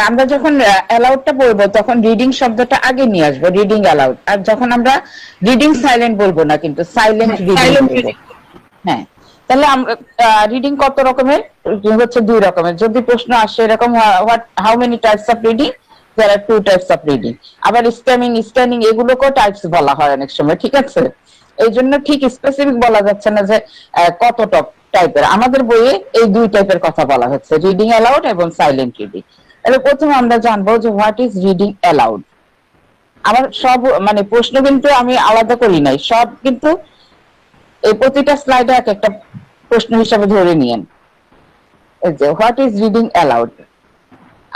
আমরা যখন অ্যালাউডটা বলবো তখন রিডিং শব্দটা আগে নিয়ে আসবো, রিডিং অ্যালাউড। আর যখন আমরা রিডিং সাইলেন্ট বলবো না, কিন্তু সাইলেন্ট রিডিং। হ্যাঁ, তাহলে আমরা রিডিং কত রকমের? হচ্ছে 2 রকমের। যদি প্রশ্ন আসে এরকম how many types of reading, there are 2 types of reading. আবার স্ক্যানিং এগুলোকেও টাইপস বলা হয় অনেক সময়, ঠিক আছে? এই জন্য ঠিক স্পেসিফিক বলা যাচ্ছে না যে কত টাইপের। আমাদের বইয়ে এই 2 টাইপের কথা বলা হচ্ছে, রিডিং অ্যালাউড এবং সাইলেন্ট রিডিং। তাহলে প্রথমে আমরা জানবো যে হোয়াট ইজ রিডিং অ্যালাউড। আমার সব মানে প্রশ্ন কিন্তু আমি আলাদা করি নাই, সব কিন্তু এই প্রতিটা স্লাইডে একটা প্রশ্ন হিসাবে ধরে নিয়েন। এই যে হোয়াট ইজ রিডিং অ্যালাউড।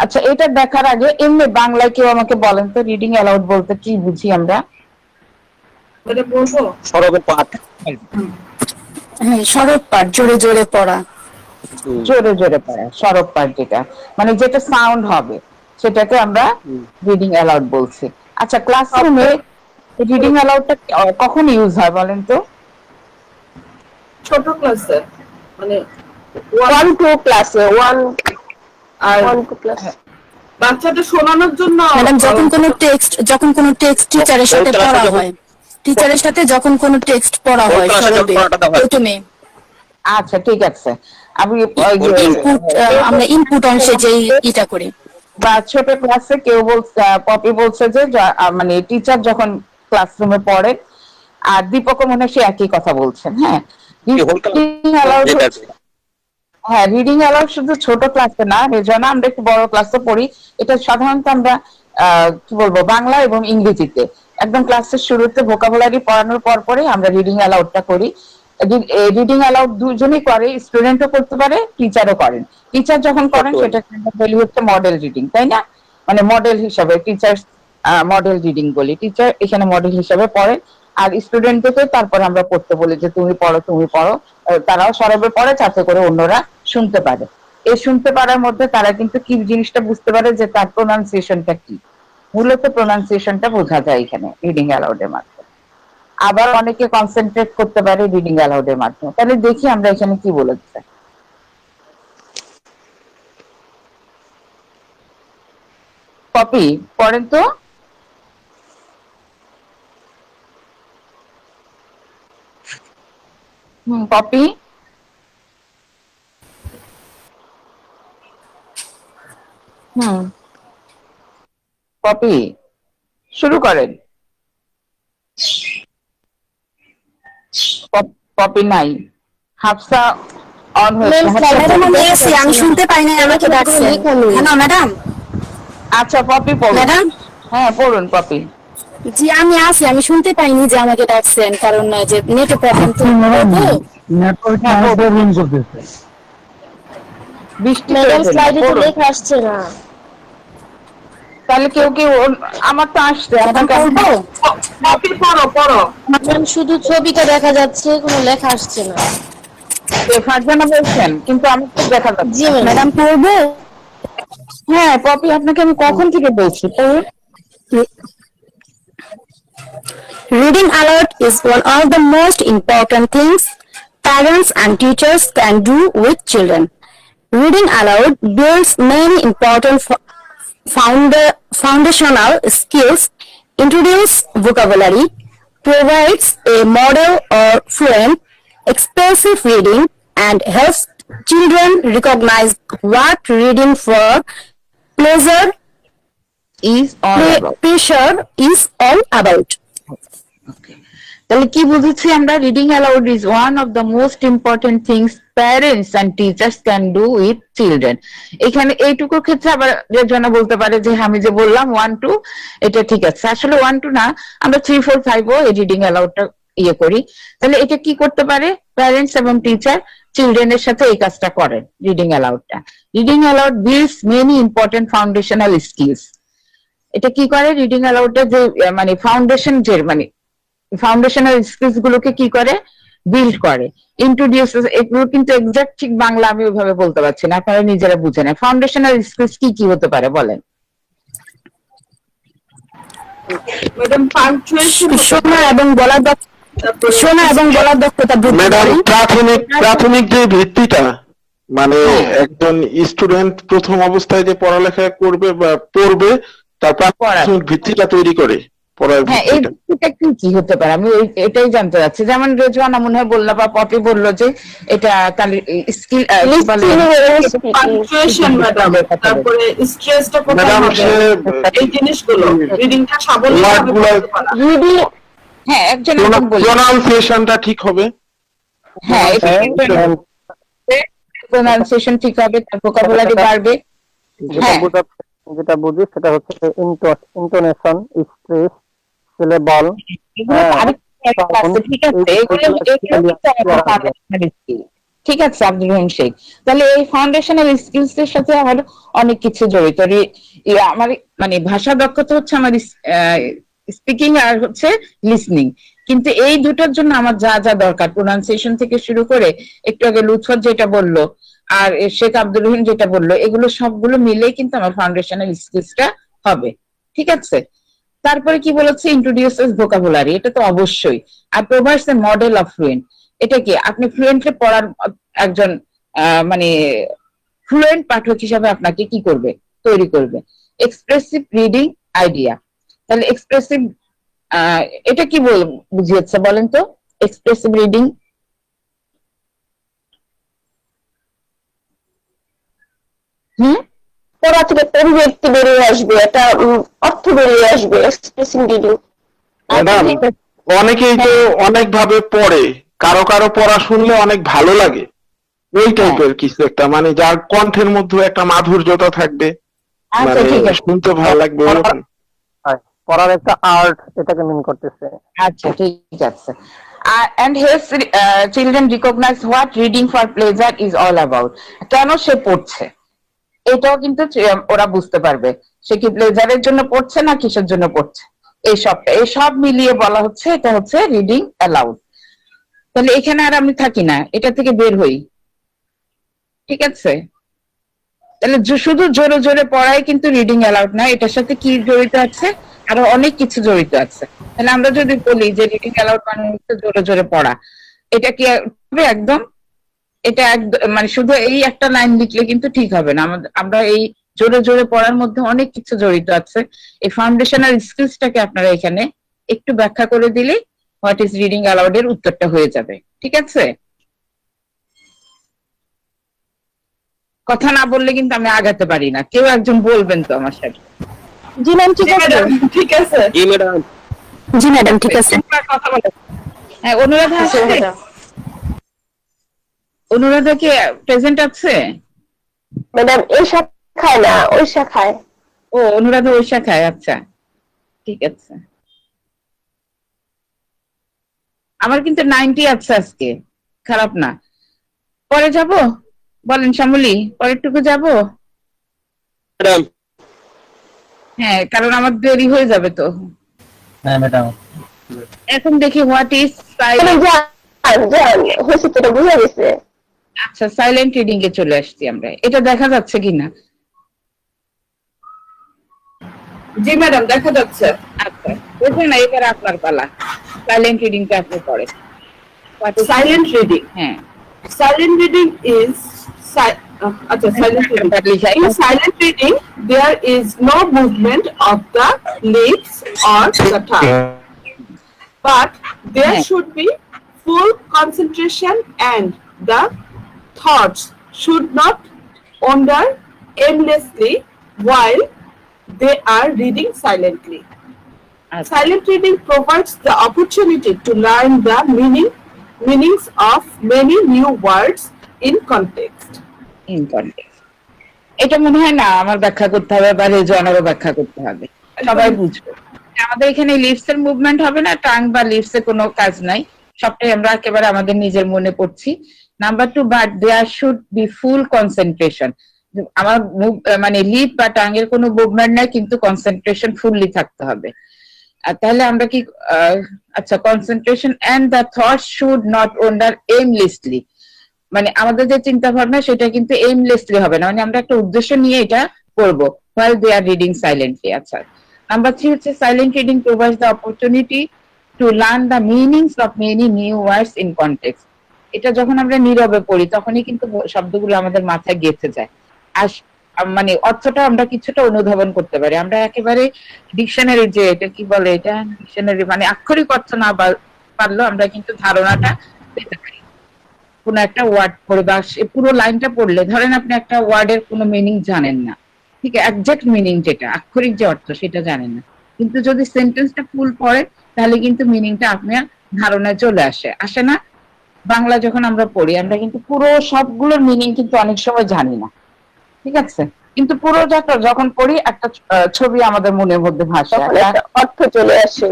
আচ্ছা, এটা দেখার আগে এমনি বাংলায় কেউ আমাকে বলেন তো রিডিং অ্যালাউড বলতে কি বুঝি আমরা? এটা বলবো সরবের পাঠ। হ্যাঁ, সরব পাঠ, জোরে জোরে পড়া। জোরে জোরে পড়া, সরব পাঠ, যেটা মানে যেটা সাউন্ড হবে সেটাকে আমরা রিডিং অ্যালাউড বলছি। আচ্ছা, ক্লাসরুমে রিডিং অ্যালাউডটা কখন ইউজ হয় বলেন তো? ছোট ক্লাসে, মানে 1-2 ক্লাসে, 1 আর 1-2 ক্লাস। বাচ্চাদের শোনানোর জন্য ম্যাডাম যখন কোনো টেক্সট টিচারের সাথে পড়া হয়, টিচারের সাথে যখন কোনো টেক্সট পড়া হয় সরবে প্রথমে। আচ্ছা, ঠিক আছে। আমি আমরা ইনপুট অংশে যে এটা করি। বা ছোট ক্লাসে কেউ বলছে, পপি বলছে যে মানে টিচার যখন ক্লাসরুমে পড়ে, আর দীপকও মনে হয় সে একই কথা বলছেন। হ্যাঁ, হ্যাঁ, রিডিং অ্যালাউড শুধু ছোট ক্লাসে না, রেজনা আমরা একটু বড় ক্লাসে পড়ি। এটা সাধারণত আমরা কি বলবো বাংলা এবং ইংরেজিতে একদম ক্লাসের শুরুতে ভোকাবুলারি পড়ানোর পরে আমরা রিডিং অ্যালাউডটা করি। রিডিং অ্যালাউড দুজনই করে, স্টুডেন্টও করতে পারে, টিচারও করেন। টিচার যখন করেন সেটা বলি হচ্ছে মডেল রিডিং, তাই না? মানে মডেল হিসাবে টিচার মডেল রিডিং বলি, টিচার এখানে মডেল হিসাবে পড়ে, আর স্টুডেন্টদেরকে তারপরে আমরা পড়তে বলি যে তুমি পড়ো। তারাও সরবে পড়ে যাতে করে অন্যরা শুনতে পারে। এই শুনতে পারার মধ্যে তারা কিন্তু কি জিনিসটা বুঝতে পারে যে তার প্রোনাউন্সিয়েশনটা কি, মূলত প্রোনাউন্সিয়েশনটা বোঝা যায় এখানে রিডিং অ্যালাউডের মাধ্যমে। আবার অনেকে কনসেন্ট্রেট করতে পারে রিডিং অ্যালাউডের মাধ্যমে। তাহলে দেখি আমরা এখানে কি বলেছে। কপি পড়েন তো। কপি। কপি শুরু করেন। কপি নাই। হাফসা অন হয়েছে। আমি শুনতে পাই না, আমাকে ডাকছে। হ্যাঁ ম্যাডাম। আচ্ছা, পপি পড়ুন। ম্যাডাম, হ্যাঁ পড়ুন পপি। জি আমি আছি, আমি শুনতে পাইনি যে আমাকে ডাকছেন, কারণ যে নেটে প্রবলেম তো। ম্যাডাম স্লাইডে তো লেখা আসছে না। তাহলে কেউ আমার তো আসছে, শুধু ছবিটা দেখা যাচ্ছে, কোনো লেখা আসছে না। ফারজানা বলছেন, কিন্তু আমার তো দেখা যাচ্ছে। জি ম্যাডাম পড়বো। হ্যাঁ পপি, আপনাকে আমি কখন থেকে বলছি Reading aloud is one of the most important things parents and teachers can do with children. Reading aloud builds many important foundational skills, introduces vocabulary, provides a model or fluent, expressive reading, and helps children recognize what reading for pleasure pressure is all about. তাহলে কি বুঝেছি আমরা? Reading aloud is one of the most important things parents and teachers can do with children. এখানে এইটুকুর ক্ষেত্রে আবার রেজনা বলতে পারে যে আমি যে বললাম 1-2 এটা ঠিক আছে, আসলে 1-2 না, আমরা 3-4-5 এই রিডিং অ্যালাউডটা করি। তাহলে এটা কি করতে পারে? প্যারেন্টস এবং টিচার চিলড্রেনের সাথে এই কাজটা করেন রিডিং অ্যালাউডটা। Reading aloud builds many important foundational skills. এটা কি করে? রিডিং অ্যালাউডটা যে মানে ফাউন্ডেশনাল স্কিলস গুলোকে কি করে? বিল্ড করে, ইন্ট্রোডিউসেস। এগুলো কিন্তু এক্সাক্ট ঠিক বাংলা আমি ওইভাবে বলতে পারছি না, আপনারা নিজেরা বুঝে নেন। ফাউন্ডেশনাল স্কিলস কি কি হতে পারে বলেন? ম্যাডাম পাঞ্চুয়েশন, শোনা এবং বলার দক্ষতা বৃদ্ধি ম্যাডাম প্রাথমিক যে ভিত্তিটা, মানে একজন স্টুডেন্ট প্রথম অবস্থায় যে পড়ালেখা করবে বা পড়বে, তার প্রাথমিক ভিত্তিটা তৈরি করে। পড়ার হ্যাঁ, এই ভিত্তিটা কি হতে পারে আমি এটাই জানতে চাচ্ছি। যেমন রেজওয়ানা মনে হয় বললো বা পপি বললো যে এটা স্কিল পাঞ্চুয়েশন ম্যাডাম, তারপরে স্ট্রেসটা কোথায় হবে, এই জিনিসগুলো রিডিংটা স্বাবলম্বী করতে পারা। হ্যাঁ, একজন প্রোনাউন্সিয়েশনটা ঠিক হবে। হ্যাঁ, প্রোনাউন্সিয়েশন ঠিক হবে, তার ভোকাবুলারি বাড়বে। যেটা বুঝি সেটা হচ্ছে ইন্টোনেশন, স্ট্রেস, সিলেবল। ঠিক আছে আব্দুল রহিম শেখ, তাহলে এই ফাউন্ডেশনাল স্কিলস এর সাথে আমার অনেক কিছু জড়িত। আমার মানে ভাষা দক্ষতা হচ্ছে আমার স্পিকিং আর হচ্ছে লিসনিং, কিন্তু এই দুটোর জন্য আমার যা যা দরকার প্রোনাউন্সিয়েশন থেকে শুরু করে একটু আগে লুৎফত যেটা বললো আর শেখ আব্দুল রহিম যেটা বললো, এগুলো সবগুলো মিলেই কিন্তু আমার ফাউন্ডেশনাল স্কিলসটা হবে। ঠিক আছে, তারপরে কি বলেছে ইন্ট্রোডিউসেস ভোকাবুলারি, এটা তো অবশ্যই। আর provides a model of fluent, এটা কি আপনি ফ্লুয়েন্টলি পড়ার একজন মানে ফ্লুয়েন্ট পাঠক হিসাবে আপনাকে কি করবে, তৈরি করবে। এক্সপ্রেসিভ রিডিং আইডিয়া, তাহলে এক্সপ্রেসিভ এটা কি বুঝিয়েছে বলেন তো? এক্সপ্রেসিভ রিডিং পড়া থেকে অভিব্যক্তি বেরিয়ে আসবে, একটা অর্থ বেরিয়ে আসবে এক্সপ্রেসিভ রিডিং। ম্যাডাম অনেকেই তো অনেক ভাবে পড়ে, কারো কারো পড়া শুনলে অনেক ভালো লাগে, ওই টাইপের কিছু একটা, মানে যার কণ্ঠের মধ্যে একটা মাধুর্যতা থাকবে, মানে শুনতে ভালো লাগবে। পড়ার একটা আর্ট, এটাকে মিন করতেছে। আচ্ছা ঠিক আছে। And helps children recognize what reading for pleasure is all about, কেন সে পড়ছে এটাও কিন্তু ওরা বুঝতে পারবে, সে কি প্লেজারের জন্য পড়ছে না কিসের জন্য পড়ছে। এই সব মিলিয়ে বলা হচ্ছে এটা হচ্ছে রিডিং অ্যালাউড। তাহলে এখানে আর আমি থাকি না, এটা থেকে বের হই। ঠিক আছে, তাহলে শুধু জোরে জোরে পড়াই কিন্তু রিডিং অ্যালাউড না, এটার সাথে কি জড়িত আছে, আরো অনেক কিছু জড়িত আছে। তাহলে আমরা যদি বলি যে রিডিং অ্যালাউড মানে হচ্ছে জোরে জোরে পড়া, এটা কি একদম এটা একদম মানে শুধু এই একটা লাইন লিখলে কিন্তু ঠিক হবে না। আমরা এই জোরে জোরে পড়ার মধ্যে অনেক কিছু জড়িত আছে। এই ফাউন্ডেশনাল স্কিলসটাকে আপনারা এখানে একটু ব্যাখ্যা করে দিলে হোয়াট ইজ রিডিং অ্যালাউড এর উত্তরটা হয়ে যাবে। ঠিক আছে, কথা না বললে কিন্তু আমি আগাতে পারি না, কেউ একজন বলবেন তো আমার সাথে। জি ম্যাম ঠিক আছে, ঠিক আছে, জি ম্যাডাম, জি ম্যাডাম ঠিক আছে। কথা বলে হ্যাঁ, অনুরাধা আছে, অনুরাধা কি প্রেজেন্ট আছে? ম্যাডাম এই শাখায় না ওই শাখায়। ও অনুরাধা ওই শাখায়, আচ্ছা ঠিক আছে। আমার কিন্তু 90 আছে আজকে, খারাপ না। পরে যাব বলেন শ্যামলী, পরেরটুকু যাব? হ্যাঁ, কারণ আমার দেরি হয়ে যাবে তো। হ্যাঁ ম্যাডাম, এখন দেখি হোয়াট ইজ বুঝা গেছে। আচ্ছা, সাইলেন্ট রিডিং এ চলে আসছি আমরা, এটা দেখা যাচ্ছে কিনা? জি ম্যাডাম দেখা যাচ্ছে। আচ্ছা, বুঝলেন না, এবার আপনার পালা, সাইলেন্ট রিডিংটা আপনি পড়েন। সাইলেন্ট রিডিং, হ্যাঁ, silent reading is silent reading. In silent reading, there is no movement of the lips or the tongue, but there should be full concentration and the thoughts should not wander aimlessly while they are reading silently. Silent reading provides the opportunity to learn the meanings of many new words in context. এটা মনে হয় না আমার ব্যাখ্যা করতে হবে বা রেজওয়ানারও ব্যাখ্যা করতে হবে, সবাই বুঝবে। আমাদের এখানে লিপস এর মুভমেন্ট হবে না, টাং বা লিপস এর কোনো কাজ নাই, সবটাই আমরা একেবারে আমাদের নিজের মনে পড়ছি। Number 2, but there should be full concentration. আমার মানে লিপ বা টাং এর কোনো মুভমেন্ট নাই, কিন্তু কনসেন্ট্রেশন ফুললি থাকতে হবে। আর তাহলে আমরা কি আচ্ছা, concentration and the thoughts should not wander aimlessly, মানে আমাদের যে চিন্তা ভাবনা সেটা কিন্তু এমলেসলি হবে না, মানে আমরা একটা উদ্দেশ্য নিয়ে এটা করব while they are reading silently। আচ্ছা, নাম্বার 3 হচ্ছে silent reading provides the opportunity to learn the meanings of many new words in context. এটা যখন আমরা নীরবে পড়ি তখনই কিন্তু শব্দগুলো আমাদের মাথায় গেঁথে যায়। আর মানে অর্থটা আমরা কিছুটা অনুধাবন করতে পারি। আমরা একেবারে ডিকশনারি যে এটা কি বলে, এটা ডিকশনারি মানে আক্ষরিক অর্থ না পারলেও আমরা কিন্তু ধারণাটা পেতে পারি। কোন একটা ওয়ার্ড পড়ে বা পুরো লাইনটা পড়লে ধরেন আপনি একটা ওয়ার্ডের কোনো মিনিং জানেন না, ঠিক আছে, একজ্যাক্ট মিনিং যেটা আক্ষরিক যে অর্থ সেটা জানেন না, কিন্তু যদি সেন্টেন্সটা ফুল পড়ে তাহলে কিন্তু মিনিংটা আপনার ধারণায় চলে আসে না? বাংলা যখন আমরা পড়ি আমরা কিন্তু পুরো সবগুলোর মিনিং কিন্তু অনেক সময় জানি না, ঠিক আছে, কিন্তু পুরোটা যখন পড়ি একটা ছবি আমাদের মনের মধ্যে ভাসে, অর্থ চলে আসে,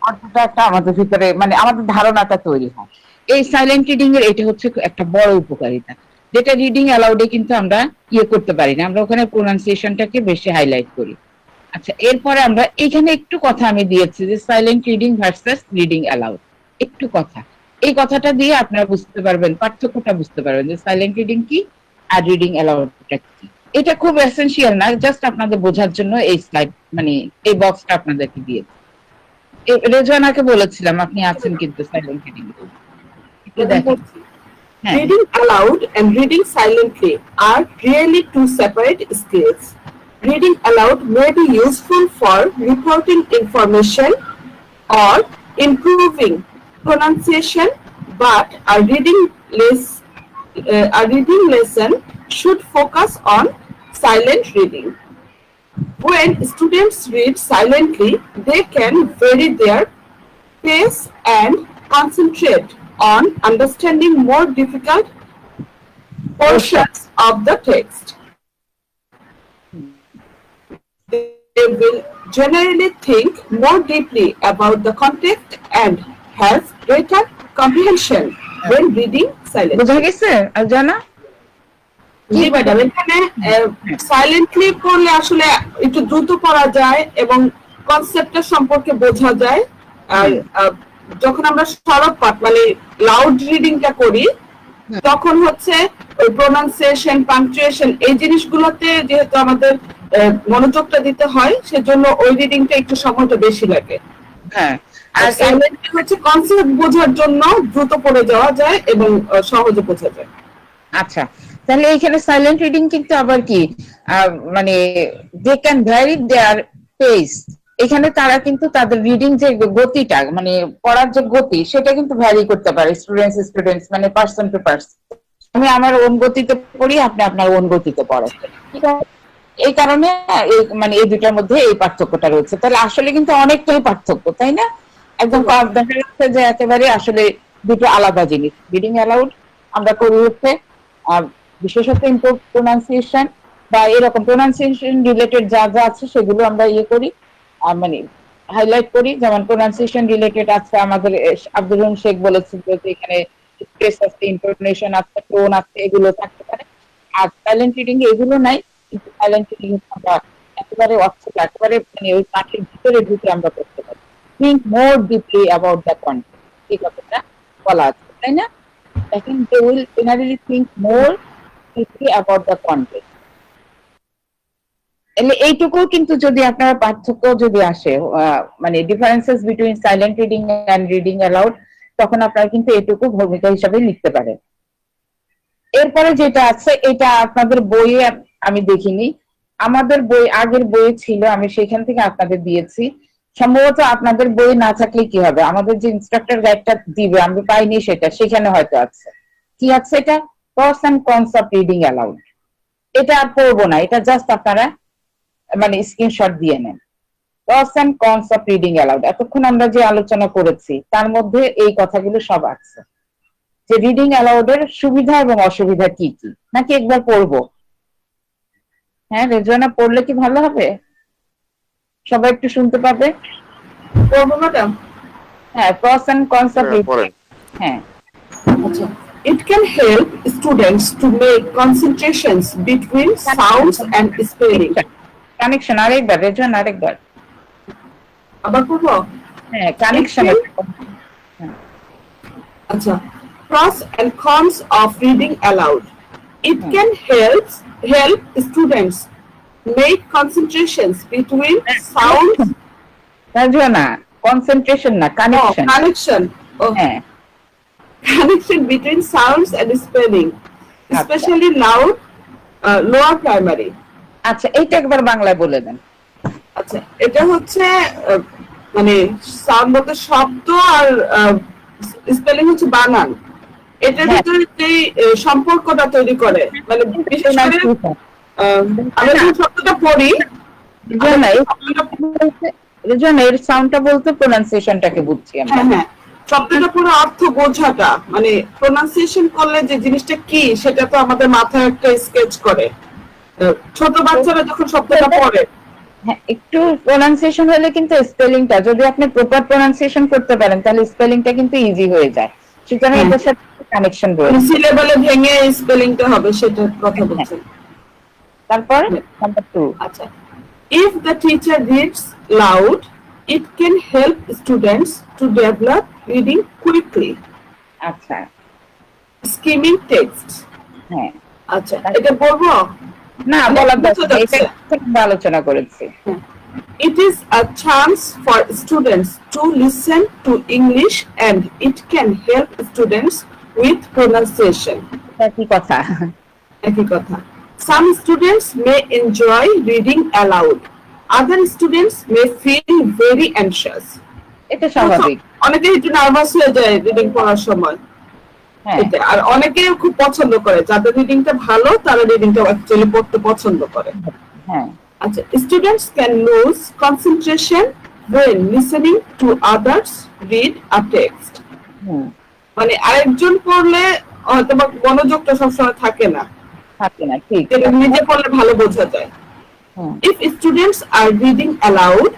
অর্থটা একটা আমাদের ভিতরে মানে আমাদের ধারণাটা তৈরি হয়। এই সাইলেন্ট রিডিং এর এটা হচ্ছে একটা বড় উপকারিতা, যেটা রিডিং অ্যালাউডে কিন্তু আমরা করতে পারি না, আমরা ওখানে প্রোনাউন্সিয়েশনটাকে বেশি হাইলাইট করি। আচ্ছা, এরপরে আমরা এখানে একটু কথা আমি দিয়েছি যে silent reading versus reading allowed, একটু কথা, এই কথাটা দিয়ে আপনারা বুঝতে পারবেন, পার্থক্যটা বুঝতে পারবেন যে সাইলেন্ট রিডিং কি আর রিডিং অ্যালাউডটা কি। এটা খুব এসেনশিয়াল না, জাস্ট আপনাদের বোঝার জন্য এই স্লাইড মানে এই বক্সটা আপনাদেরকে দিয়েছি। রেজওয়ানাকে বলেছিলাম আপনি আছেন কিন্তু সাইলেন্ট রিডিং একটু দেখেন। Reading aloud and reading silently are really two separate skills. Reading aloud may be useful for reporting information or improving pronunciation, but a reading lesson should focus on silent reading. When students read silently, they can vary their pace and concentrate on understanding more difficult portions of the text. They will generally think more deeply about the context and have greater comprehension when reading silently. বুঝা গেছে আরজানা? জি ম্যাডাম, এখানে সাইলেন্টলি পড়লে আসলে একটু দ্রুত পড়া যায় এবং কনসেপ্টের সম্পর্কে বোঝা যায়। আর যখন আমরা সরব পাঠ মানে লাউড রিডিংটা করি তখন হচ্ছে ওই প্রোনাউন্সিয়েশন, পাংচুয়েশন এই জিনিসগুলোতে যেহেতু আমাদের মনোযোগটা দিতে হয় সেজন্য ওই রিডিংটা একটু সময়টা বেশি লাগে। হ্যাঁ, আর সাইলেন্ট হচ্ছে কনসেপ্ট বোঝার জন্য দ্রুত পড়ে যাওয়া যায় এবং সহজে বোঝা যায়। আচ্ছা, তাহলে এখানে সাইলেন্ট রিডিং কিন্তু আবার কি মানে they can vary their pace, এখানে তারা কিন্তু তাদের রিডিং যে গতিটা মানে পড়ার যে গতি সেটা কিন্তু ভ্যারি করতে পারে স্টুডেন্টস মানে পার্সন টু পার্সন। আমি আমার ওন গতিতে পড়ি, আপনি আপনার ওন গতিতে পড়েন, ঠিক আছে, এই কারণে মানে এই দুটার মধ্যে এই পার্থক্যটা রয়েছে। তাহলে আসলে কিন্তু অনেকটাই পার্থক্য, তাই না? একদম দেখা যাচ্ছে যে একেবারে আসলে দুটো আলাদা জিনিস। রিডিং অ্যালাউড আমরা করি হচ্ছে বিশেষত ইমপ্রুভ প্রোনাউন্সিয়েশন বা এরকম প্রোনাউন্সিয়েশন রিলেটেড যা যা আছে সেগুলো আমরা করি মানে হাইলাইট করি। যেমন প্রোনাউন্সিয়েশন রিলেটেড আছে আমাদের আব্দুর রহিম শেখ বলেছেন যে এখানে স্ট্রেস আছে, ইন্টোনেশন আছে, টোন আছে, এগুলো থাকতে পারে। আর সাইলেন্ট রিডিং এগুলো নাই, কিন্তু সাইলেন্ট রিডিং আমরা একেবারে অর্থটা একেবারে মানে ওই পাঠের ভিতরে ঢুকে আমরা করতে পারি। Think more deeply about the content, এই কথাটা বলা আছে, তাই না? দেখেন, they will generally think more deeply about the content. এইটুকু কিন্তু যদি আপনার পার্থক্য যদি আসে মানে differences between silent reading and reading aloud, তখন আপনারা কিন্তু এইটুকু ভূমিকা হিসাবে লিখতে পারেন। এরপরে যেটা আছে এটা আপনাদের বইয়ে আমি দেখিনি, আমাদের বই আগের বইয়ে ছিল, আমি সেখান থেকে আপনাদের দিয়েছি। সম্ভবত আপনাদের বই না থাকলে কি হবে, আমাদের যে ইনস্ট্রাক্টর গাইডটা দিবে আমি পাইনি সেটা, সেখানে হয়তো আছে। কি আছে এটা? Pros and cons of reading aloud. এটা আর পড়বো না, এটা জাস্ট আপনারা মানে স্ক্রিনশট দিয়ে নেন। Pros and cons of reading aloud এতক্ষণ আমরা যে আলোচনা করেছি তার মধ্যে এই কথাগুলো সব আছে, যে রিডিং অ্যালাউডের সুবিধা এবং অসুবিধা কি কি। নাকি একবার পড়বো? হ্যাঁ রেজওয়ানা, পড়লে কি ভালো হবে? সবাই একটু শুনতে পাবে। পড়বো ম্যাডাম? হ্যাঁ, প্রস এন্ড কনস অফ রিডিং। হ্যাঁ, আচ্ছা। It can help students to make concentrations between sounds and spelling. Connection আরেকবার রেজওয়ানা, আরেকবার আবার পড়বো? হ্যাঁ, কানেকশন। আচ্ছা, pros and cons of reading aloud. It can help students make concentrations between sounds. Rezwana, concentration না, কানেকশন। Connection. হ্যাঁ, connection between sounds and spelling, especially loud lower primary. আচ্ছা, এইটা একবার বাংলায় বলে দেন। আচ্ছা, এটা হচ্ছে মানে সাউন্ড বলতে শব্দ আর স্পেলিং হচ্ছে বানান, এটার ভিতরে যে সম্পর্কটা তৈরি করে, মানে বিশেষ করে আমরা যে শব্দটা পড়ি এর সাউন্ডটা বলতে প্রোনাউন্সিয়েশনটাকে বুঝছি আমরা। হ্যাঁ, শব্দটা পুরো অর্থ বোঝাটা, মানে প্রোনাউন্সিয়েশন করলে যে জিনিসটা কি সেটা তো আমাদের মাথায় একটা স্কেচ করে। ছোট বাচ্চারা যখন শব্দটা পড়ে, হ্যাঁ, একটু প্রোনাউন্সিয়েশন হলে কিন্তু স্পেলিংটা যদি আপনি প্রপার প্রোনাউন্সিয়েশন করতে পারেন তাহলে স্পেলিংটা কিন্তু ইজি হয়ে যায়। সুতরাং এটার সাথে কানেকশন রয়েছে, সিলেবলে ভেঙে স্পেলিংটা হবে সেটার কথা বলছেন। তারপর নাম্বার 2, আচ্ছা, if the teacher reads loud it can help students to develop reading quickly. আচ্ছা, skimming text, হ্যাঁ, আচ্ছা এটা বলবো না বলার দরকার নেই, এটা আমরা আলোচনা করেছি। It is a chance for students to listen to English and it can help students with pronunciation. একই কথা, একই কথা। Some students may enjoy reading aloud. Other students may feel very anxious. এটা স্বাভাবিক। অনেকে একটু নার্ভাস হয়ে যায় রিডিং পড়ার সময়, এটা আর অনেকে খুব পছন্দ করে, যাদের রিডিংটা ভালো তারা রিডিংটা অ্যাকচুয়ালি পড়তে পছন্দ করে। হ্যাঁ, আচ্ছা, students can lose concentration when listening to others read a text. মানে আরেকজন পড়লে হয়তো মনোযোগটা সবসময় থাকে না, ঠিক, এটা নিজে পড়লে ভালো বোঝা যায়। If students are reading aloud,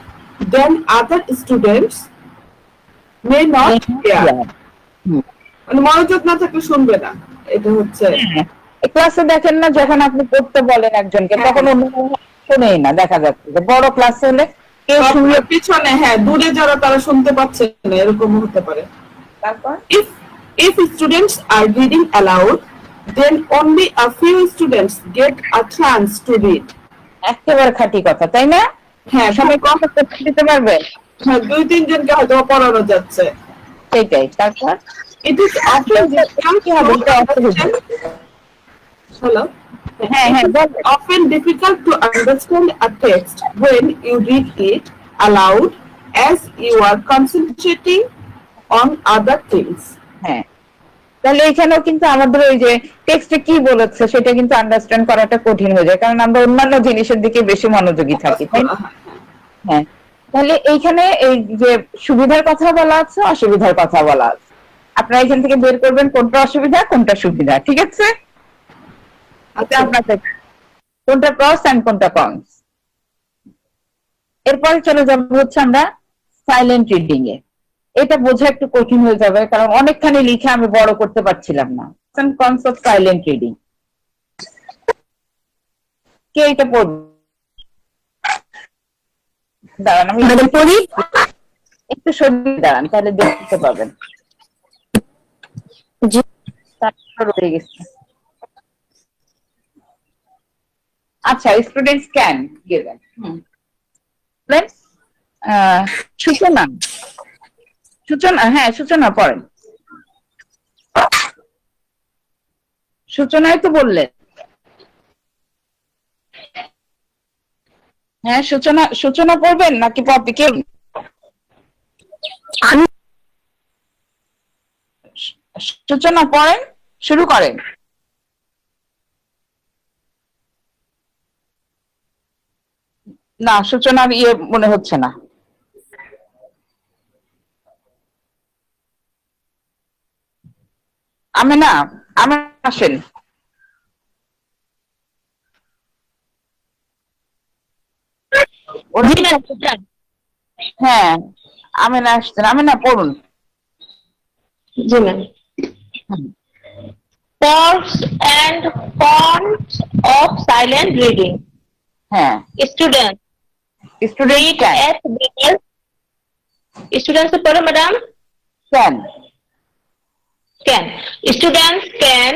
then other students may not hear. মানে মনোযোগ না থাকলে শুনবে না, এটা হচ্ছে ক্লাসে দেখেন না যখন আপনি পড়তে বলেন একজনকে তখন অন্য শুনেই না, দেখা যাচ্ছে যে বড় ক্লাস হলে কেউ শুনে পিছনে, হ্যাঁ দূরে যারা তারা শুনতে পাচ্ছে না, এরকম হতে পারে। তারপর if students are reading aloud, then only a few students get a chance to read. একেবারে খাঁটি কথা, তাই না? হ্যাঁ, সবাই কষ্ট করতে দিতে পারবে, হ্যাঁ 2-3 জনকে হয়তো পড়ানো যাচ্ছে, সেটাই। তারপর it is often often difficult to understand a text when you read it aloud as you are concentrating on other things. হ্যাঁ, তাহলে এখানেও কিন্তু আমাদের ওই যে টেক্সটে কি বলেছে সেটা কিন্তু আন্ডারস্ট্যান্ড করাটা কঠিন হয়ে যায়, কারণ আমরা অন্যান্য জিনিসের দিকে বেশি মনোযোগী থাকি, তাই না? হ্যাঁ, তাহলে এইখানে এই যে সুবিধার কথা বলা আছে, অসুবিধার কথা বলা আছে, আপনারা এখান থেকে বের করবেন কোনটা অসুবিধা কোনটা সুবিধা, ঠিক আছে? আপনাদের কোনটা প্রস এন্ড কোনটা কনস। এরপরে চলে যাবো হচ্ছে আমরা সাইলেন্ট রিডিং এ। এটা বোঝা একটু কঠিন হয়ে যাবে কারণ অনেকখানি লিখে আমি বড় করতে পারছিলাম না। কনস অফ সাইলেন্ট রিডিং, কে এটা পড়বে? দাঁড়ান আমি পড়ি, একটু সরিয়ে দাঁড়ান তাহলে দেখতে পাবেন। আচ্ছা, স্টুডেন্টস ক্যান গিভেন সূচনা, সূচনা, হ্যাঁ সূচনা পড়েন। সূচনায় তো বললেন, হ্যাঁ সূচনা, সূচনা পড়বেন নাকি পপি? কে? সূচনা পড়েন, শুরু করেন। না, সূচনার ইয়ে মনে হচ্ছে না। আমি না, আমি আসেন। হ্যাঁ, আমি না আসছেন, আমি না পড়ুন। জি ma'am. Pros and cons of silent reading. হ্যাঁ, Student. Student can. Students পড়ে madam? Can. Can. Students can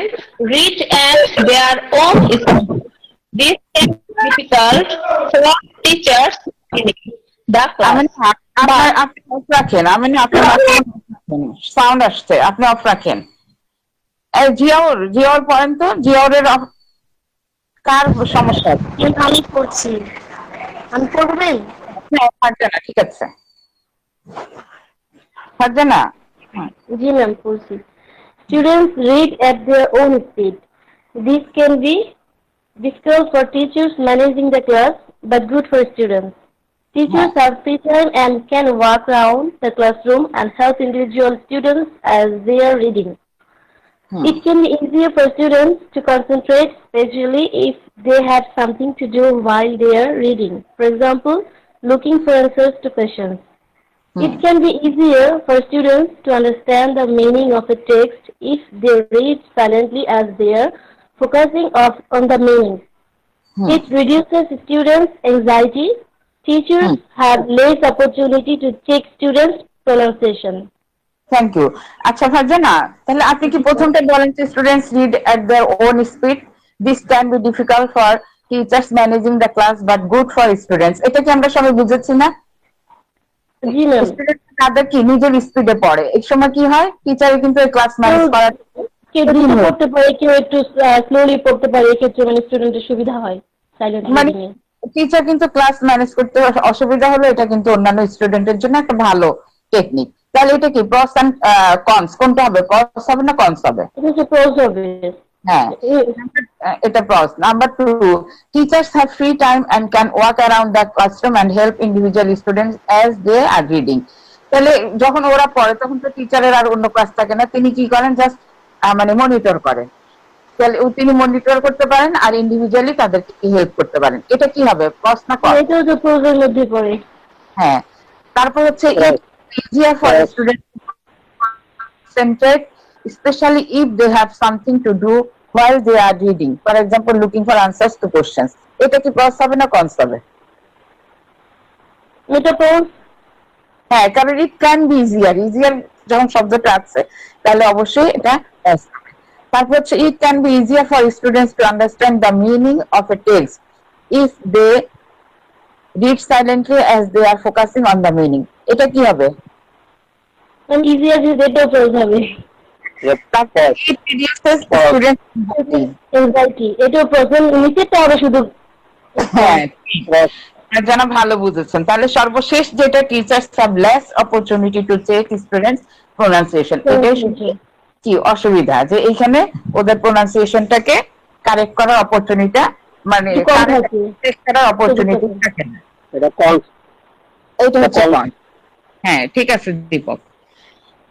read at their own speed. This can be difficult for teachers in the class. আপনি অফ রাখেন, আমি না আপনার সাউন্ড আসছে, আপনি অফ রাখেন। জিওর পয়েন্ট তো, জিওরের কার সমস্যা? আমি করছি, আমি করবেন? হ্যাঁ, ফারজানা, ঠিক আছে। ফারজানা, জি ম্যাম, করছি। Students read at their own speed. This can be difficult for teachers managing the class, but good for students. Teachers have free time and can walk around the classroom and help individual students as they are reading. It can be easier for students to concentrate, especially if they have something to do while they are reading. For example, looking for answers to questions. It can be easier for students to understand the meaning of a text if they read silently as they are focusing on the meaning. It reduces students' anxiety. Teachers have less opportunity to check students' pronunciation. Thank you. আচ্ছা ফারজানা, তাহলে আপনি কি প্রথমটা বলেন যে students read at their own speed, this can be difficult for teachers managing the class but good for students, এটা কি আমরা সবাই বুঝেছি না? জি ম্যাম। স্টুডেন্ট তাদের কি নিজের স্পিডে পড়ে, এই সময় কি হয় টিচার কিন্তু ক্লাস ম্যানেজ করার কেউ দ্রুত পড়তে পারে, কেউ একটু স্লোলি পড়তে পারে, এক্ষেত্রে মানে স্টুডেন্টের সুবিধা হয় সাইলেন্ট মানে রিডিং এ। টিচার কিন্তু ক্লাস ম্যানেজ করতে অসুবিধা হলো, এটা কিন্তু অন্যান্য স্টুডেন্টের জন্য একটা ভালো টেকনিক। তাহলে এটা কি প্রস এন্ড কনস, কোনটা হবে, প্রস হবে না কনস হবে? এটা প্রস হবে। হ্যাঁ, এটা pros. Number 2, teachers have free time and can walk around the classroom and help individual students as they are reading. তাহলে যখন ওরা পড়ে তখন তো টিচারের আর অন্য কাজ থাকে না, তিনি কি করেন, জাস্ট মানে মনিটর করেন। তাহলে তিনি মনিটর করতে পারেন আর ইন্ডিভিজুয়ালি তাদেরকে হেল্প করতে পারেন। এটা কি হবে, প্রশ্ন কর? এটাও তো প্রসের মধ্যে পড়ে। হ্যাঁ, তারপর হচ্ছে easier for students to concentrate, especially if they have something to do while they are reading, for example looking for answers to questions. এটা কি প্রস হবে না কনস হবে? এটা প্রস। হ্যাঁ, কারণ ইট ক্যান বি ইজিয়ার, ইজিয়ার যখন শব্দটা আছে তাহলে অবশ্যই এটা প্রস হবে। তারপর হচ্ছে it can be easier for students to understand the meaning of a text if they read silently as they are focusing on the meaning. এটা কি হবে? ইজিয়ার যেটা প্রস হবে। তারপর it reduces student anxiety, এটা প্রসেস নিচেটা হবে শুধু। হ্যাঁ, জানা ভালো বুঝেছেন। তাহলে সর্বশেষ যেটা teachers have less opportunity to check students pronunciation, এটাই কি অসুবিধা যে এখানে ওদের প্রোনাউন্সিয়েশনটাকে কারেক্ট করার অপরচুনিটিটা মানে চেক করার অপরচুনিটি থাকে না। এটা কনস, এইটা হচ্ছে কনস। হ্যাঁ, ঠিক আছে দীপক।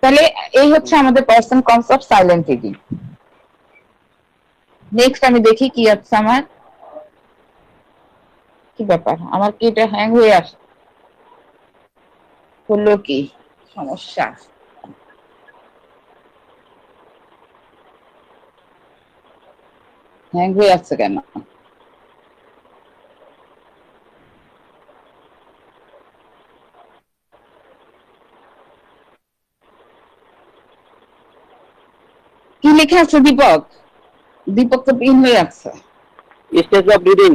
তাহলে এই হচ্ছে আমাদের person concept silent reading. Next আমি দেখি কি আছে আমার, কি ব্যাপার, আমার কি এটা হ্যাং হয়ে আসে, হলো কি সমস্যা? হ্যাং হয়ে আসছে কেন? কি লেখা আছে দীপক? দীপক তো পিন হয়ে আছে। Stage of reading,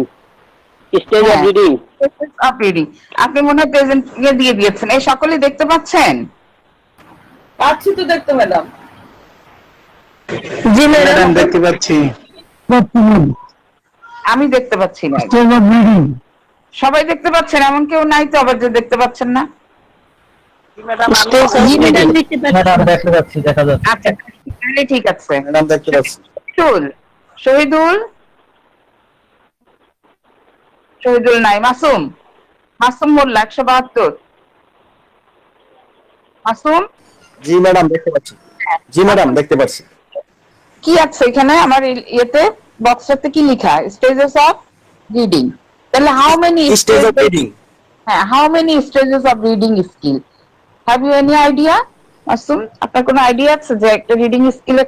stage of reading, stage of reading. আপনি মনে হয় প্রেজেন্ট দিয়ে দিয়েছেন, এই সকলে দেখতে পাচ্ছেন? পাচ্ছি তো দেখতে ম্যাডাম। জি ম্যাডাম দেখতে পাচ্ছি। আমি দেখতে পাচ্ছি না। স্টেজ অফ রিডিং সবাই দেখতে পাচ্ছেন, এমন কেউ নাই তো আবার যে দেখতে পাচ্ছেন না? আচ্ছা, তাহলে ঠিক আছে। শহীদুল, শহীদুল নাই। মাসুম, মাসুম মোল্লা 172। মাসুম? জি ম্যাডাম দেখতে পাচ্ছি। জি ম্যাডাম দেখতে পাচ্ছি। কি আছে এখানে আমার ইয়েতে বক্সটাতে কি লেখা? Stages of reading. তাহলে how many stage of reading? হ্যাঁ, how many stages of reading skill? Have you any idea? Masum, আপনার কোনো আইডিয়া আছে যে একটা রিডিং স্কিলে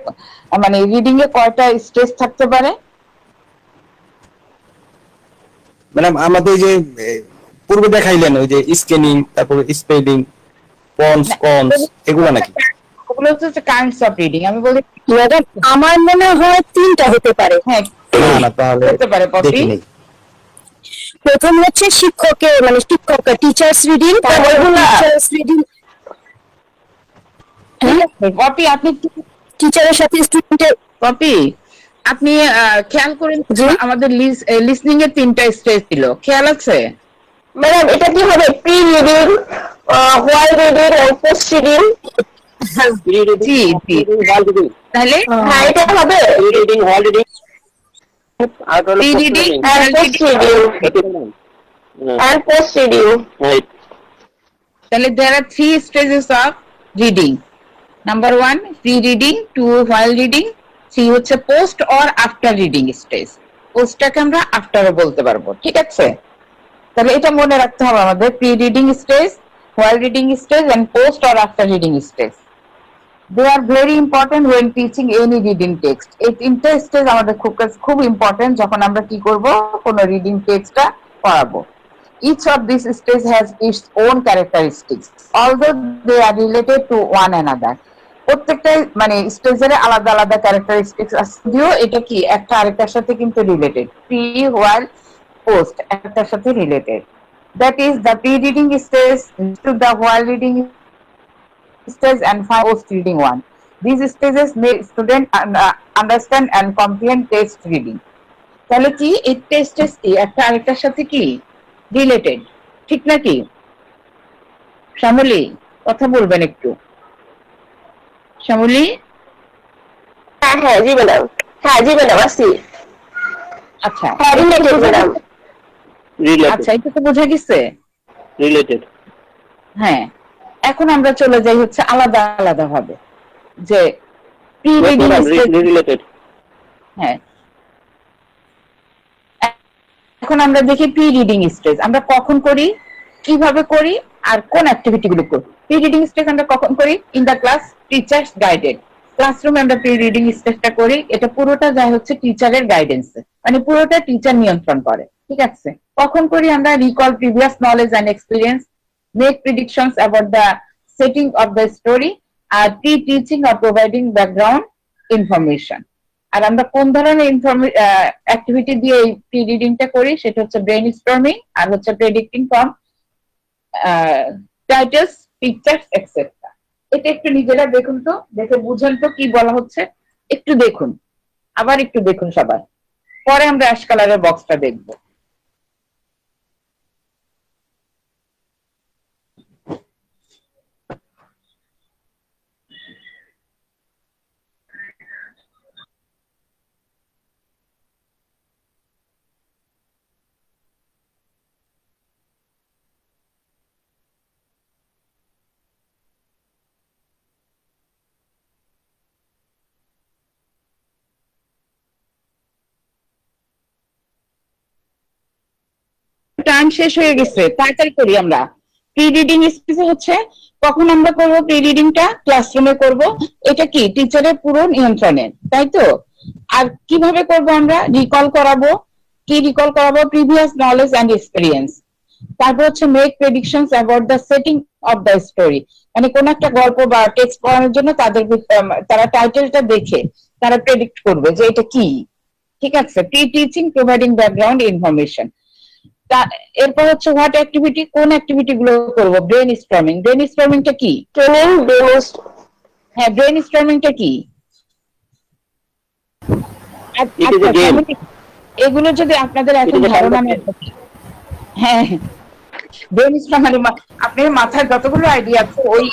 মানে রিডিং এ কয়টা স্টেজ থাকতে পারে? ম্যাডাম আমাদের যে পূর্বে দেখাইলেন ওই যে স্ক্যানিং, তারপর স্পেলিং, পন্স, কনস, এগুলো নাকি? ওগুলো হচ্ছে কাইন্ডস অফ রিডিং। আমি বলি ম্যাডাম আমার মনে হয় 3টা হতে পারে। হ্যাঁ, না তাহলে হতে পারে। পপি, প্রথম হচ্ছে শিক্ষকের মানে শিক্ষকের teachers reading, teachers reading. Poppy আপনি টিচারের সাথে স্টুডেন্টের। পপি আপনি খেয়াল করেন আমাদের লিসনিং এর 3টা স্টেজ ছিল, খেয়াল আছে? ম্যাডাম এটা কি হবে? Pre reading, while reading and post reading? জি জি, তাহলে হ্যাঁ এটা হবে pre reading, while reading, pre-reading and post reading and post reading. Right. তাহলে there are 3 stages of reading. Number 1 pre-reading, 2 while reading, 3 হচ্ছে post or after reading stage. পোস্টটাকে আমরা after বলতে পারবো, ঠিক আছে? তাহলে এটা মনে রাখতে হবে আমাদের, pre-reading stage, while reading stage and post or after reading stage. They are very important when teaching any reading text. এই 3টা স্টেজ আমাদের খুব ইম্পর্টেন্ট যখন আমরা কি করব, কোন রিডিং টেক্সটটা পড়াবো। Each of these stages has its own characteristics, although they are related to one another. প্রত্যেকটা মানে স্টেজের আলাদা আলাদা ক্যারেক্টারিস্টিক্স আছে, যদিও এটা কি একটা আরেকটার সাথে কিন্তু রিলেটেড। প্রি, হোয়াইল, পোস্ট একটার সাথে related. That is the pre-reading stage to the while reading stage and post reading one. These stages make student understand and comprehend text reading. তাহলে কি এই টেস্ট কি একটা আরেকটার সাথে কি রিলেটেড, ঠিক নাকি? শ্যামলী কথা বলবেন একটু। শ্যামলী? হ্যাঁ হ্যাঁ জি ম্যাডাম, হ্যাঁ জি ম্যাডাম আসি। আচ্ছা হ্যাঁ রিলেটেড ম্যাডাম। আচ্ছা এটা তো বোঝা গেছে রিলেটেড। হ্যাঁ, এখন আমরা চলে যাই হচ্ছে আলাদা আলাদা ভাবে, যে প্রি রিডিং রিলেটেড। হ্যাঁ, এখন আমরা দেখি প্রি রিডিং স্টেজ আমরা কখন করি, কিভাবে করি, আর কোন অ্যাক্টিভিটি গুলো করি। প্রি রিডিং স্টেজ আমরা কখন করি? In the class teachers guided. ক্লাসরুমে আমরা প্রি রিডিং স্টেজটা করি, এটা পুরোটা যায় হচ্ছে টিচারের গাইডেন্সে, মানে পুরোটা টিচার নিয়ন্ত্রণ করে, ঠিক আছে? কখন করি আমরা? Recall previous knowledge and experience, make predictions about the setting of the story, আর pre-teaching or providing background information. আর আমরা কোন ধরনের অ্যাক্টিভিটি দিয়ে এই প্রি রিডিংটা করি সেটা হচ্ছে ব্রেন স্টর্মিং আর হচ্ছে predicting from titles, pictures etcetera. এটা একটু নিজেরা দেখুন তো, দেখে বুঝেন তো কি বলা হচ্ছে, একটু দেখুন, আবার একটু দেখুন সবাই, পরে আমরা অ্যাশ কালারের বক্সটা দেখবো। টাইম শেষ হয়ে গেছে, তাড়াতাড়ি করি আমরা। প্রি রিডিং স্টেজে হচ্ছে কখন আমরা করব? প্রি রিডিংটা ক্লাসরুমে করব, এটা কি টিচারের পুরো নিয়ন্ত্রণে, তাই তো? আর কিভাবে করব আমরা? রিকল করাবো। কি রিকল করাবো? Previous knowledge and experience. তারপর হচ্ছে make predictions about the setting of the story, মানে কোন একটা গল্প বা টেক্সট পড়ানোর জন্য তারা টাইটেলটা দেখে তারা প্রেডিক্ট করবে যে এটা কি, ঠিক আছে? Pre teaching, providing background information. এরপর হচ্ছে হোয়াট অ্যাক্টিভিটি, কোন অ্যাক্টিভিটি গুলো করবো? Brain storming. ব্রেন স্টর্মিংটা কি? হ্যাঁ, ব্রেন স্টর্মিংটা কি? এগুলো যদি আপনাদের এখন ধারণা নেই, হ্যাঁ ব্রেন স্টর্মিং আপনার মাথায় যতগুলো আইডিয়া আছে ওই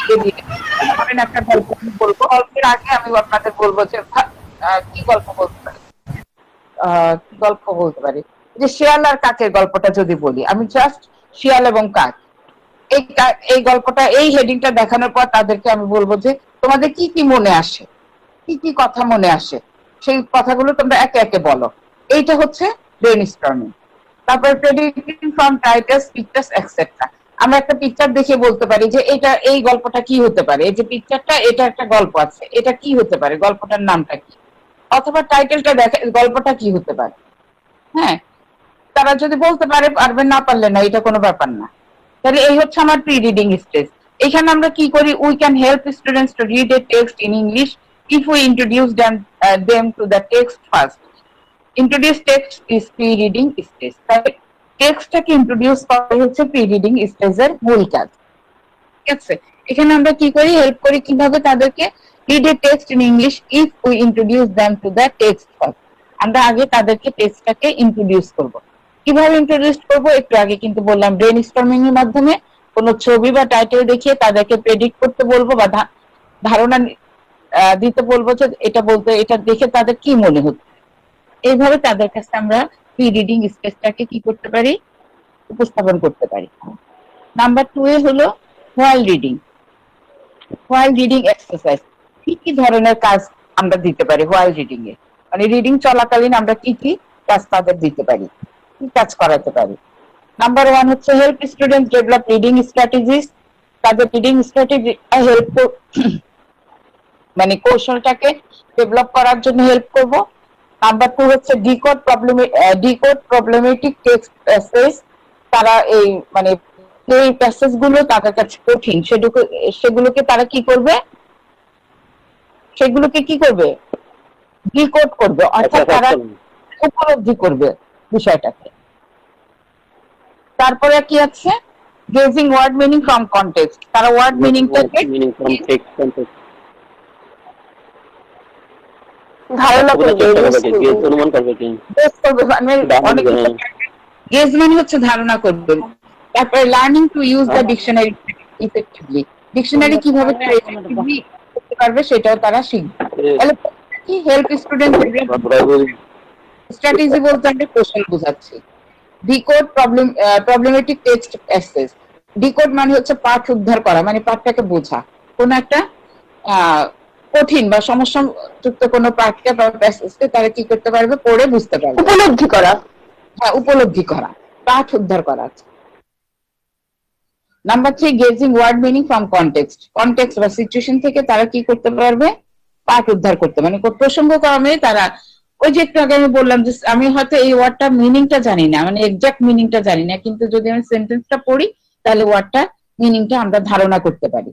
ধরেন একটা গল্প বলবো, গল্পের আগে আমি আপনাদের বলবো যে কি গল্প বলতে পারি, কি গল্প বলতে পারি, যে শিয়াল আর কাকের গল্পটা যদি বলি, আমি জাস্ট শিয়াল এবং কাক এই গল্পটা, এই হেডিংটা দেখানোর পর তাদেরকে আমি বলবো যে তোমাদের কি কি মনে আসে, কি কি কথা মনে আসে, সেই কথাগুলো তোমরা একে একে বলো। এইটা হচ্ছে ব্রেন স্টর্মিং। তারপর predicting from titles, pictures etcetera. আমরা একটা পিকচার দেখে বলতে পারি যে এটা এই গল্পটা কি হতে পারে, এই যে পিকচারটা, এটা একটা গল্প আছে, এটা কি হতে পারে, গল্পটার নামটা কি, অথবা টাইটেলটা দেখে গল্পটা কি হতে পারে। হ্যাঁ, তারা যদি বলতে পারে, পারবে, না পারলে না, এটা কোনো ব্যাপার না। তাহলে এই হচ্ছে আমার প্রি রিডিং স্টেজ। এখানে আমরা কি করি? We can help students to read a text in English if we introduce them to the text first. Introduce text is pre reading stage. তাহলে টেক্সটটাকে ইন্ট্রোডিউস করা হচ্ছে প্রি রিডিং স্টেজের মূল কাজ, ঠিক আছে? এখানে আমরা কি করি? হেল্প করি কিভাবে তাদেরকে read a text in English if we introduce them to the text first. আমরা আগে তাদেরকে টেস্টটাকে ইন্ট্রোডিউস করব। কিভাবে ইন্ট্রোডিউস করব একটু আগে কিন্তু বললাম, ব্রেন স্টর্মিং এর মাধ্যমে কোনো ছবি বা টাইটেল দেখিয়ে তাদেরকে প্রেডিক্ট করতে বলবো বা ধারণা দিতে বলবো যে এটা বলতে, এটা দেখে তাদের কি মনে হচ্ছে। এইভাবে তাদের কাছে আমরা প্রি রিডিং স্পেসটাকে কি করতে পারি, উপস্থাপন করতে পারি। নাম্বার 2 এ হলো while reading. While reading exercise, কি কি ধরনের কাজ আমরা দিতে পারি হোয়াইল রিডিং এ, মানে রিডিং চলাকালীন আমরা কি কি কাজ তাদের দিতে পারি, কি কাজ করাতে পারি। নাম্বার 1 হচ্ছে help student develop reading strategies. তাদের রিডিং স্ট্র্যাটেজি হেল্প মানে কৌশলটাকে ডেভেলপ করার জন্য হেল্প করব। নাম্বার 2 হচ্ছে ডিকোড প্রবলেমেটিক টেক্সট প্যাসেজ। তারা এই মানে এই প্যাসেজ গুলো তাদের কাছে কঠিন, সেগুলোকে তারা কি করবে, সেগুলোকে কি করবে, ডিকোড করবে, অর্থাৎ তারা উপলব্ধি করবে বিষয়টাকে। তারপরে কি আছে, guessing word meaning from context. তারা ওয়ার্ড মিনিংটাকে ধারণা করবে, গেজ মানে হচ্ছে ধারণা করবে। তারপরে learning to use the dictionary effectively, dictionary কিভাবে করতে পারবে সেটাও তারা শিখবে। তাহলে কি হেল্প স্টুডেন্ট স্ট্র্যাটেজি বলতে আমরা কৌশল বোঝাচ্ছি। Decode problematic text passage. Decode মানে হচ্ছে পাঠ উদ্ধার করা, মানে পাঠটাকে বোঝা। কোন একটা কঠিন বা সমস্যা যুক্ত কোনো পাঠকে বা প্যাসেজকে তারা কি করতে পারবে, পড়ে বুঝতে পারবে, উপলব্ধি করা। হ্যাঁ, উপলব্ধি করা, পাঠ উদ্ধার করা। Number 3 guessing word meaning from context. Context বা সিচুয়েশন থেকে তারা কি করতে পারবে, পাঠ উদ্ধার করতে, মানে প্রসঙ্গ ক্রমে তারা, ওই যে একটু আগে আমি বললাম যে আমি হয়তো এই ওয়ার্ডটা মিনিংটা জানি না, মানে এক্সাক্ট মিনিংটা জানি না, কিন্তু যদি আমি সেন্টেন্সটা পড়ি তাহলে ওয়ার্ডটা মিনিংটা আমরা ধারণা করতে পারি।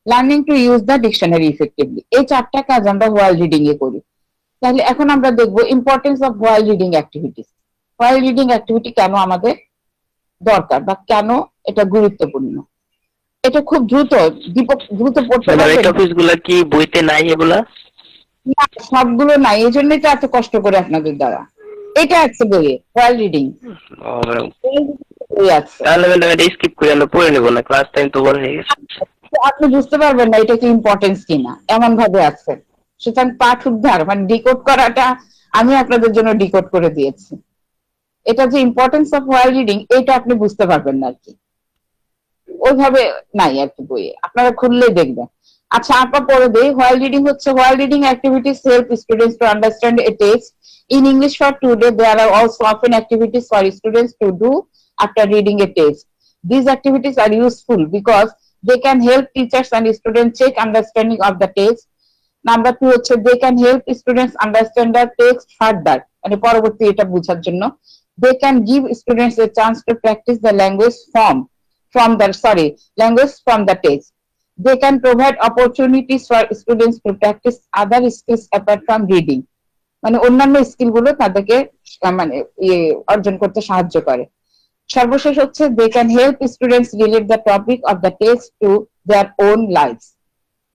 Learning to use the dictionary effectively. এই 4টা কাজ আমরা হোয়াইল রিডিং এ করি। তাহলে এখন আমরা দেখবো importance of while reading activities. While reading activity কেন আমাদের দরকার বা কেন এটা গুরুত্বপূর্ণ। এটা খুব দ্রুত পড়তে হবে। এই টপিকগুলো কি বইতে নাই? এগুলা না, সবগুলো নাই, এই জন্যই তো এত কষ্ট করে আপনাদের দ্বারা। এটা আছে বইয়ে, হোয়াইল রিডিং। তাহলে এটা স্কিপ করে আমরা পড়ে নেব না, ক্লাস টাইম তো বড় হয়ে গেছে। আপনি বুঝতে পারবেন না এটা কি ইম্পর্টেন্স কিনা, এমন ভাবে আছে। সুতরাং পাঠ উদ্ধার মানে ডিকোড করাটা আমি আপনাদের জন্য ডিকোড করে দিয়েছি। এটা যে ইম্পর্টেন্স অফ হোয়াইল রিডিং, এটা আপনি বুঝতে পারবেন না আর কি, ওইভাবে নাই আর কি বইয়ে, আপনারা খুললেই দেখবেন। আচ্ছা, আমরা পড়ে দেই। হোয়াইল রিডিং হচ্ছে, while reading activities help students to understand A text. In English for today, there are also often activities for students to do after reading a text. These activities are useful because they can help teachers and students check understanding of the text. Number 2 হচ্ছে they can help students understand the text further, মানে পরবর্তী এটা বোঝার জন্য। They can give students a chance to practice the language from the text. They can provide opportunities for students to practice other skills apart from reading. মানে অন্যান্য স্কিল গুলো তাদেরকে মানে অর্জন করতে সাহায্য করে। সর্বশেষ হচ্ছে they can help students relate the topic of the text to their own lives.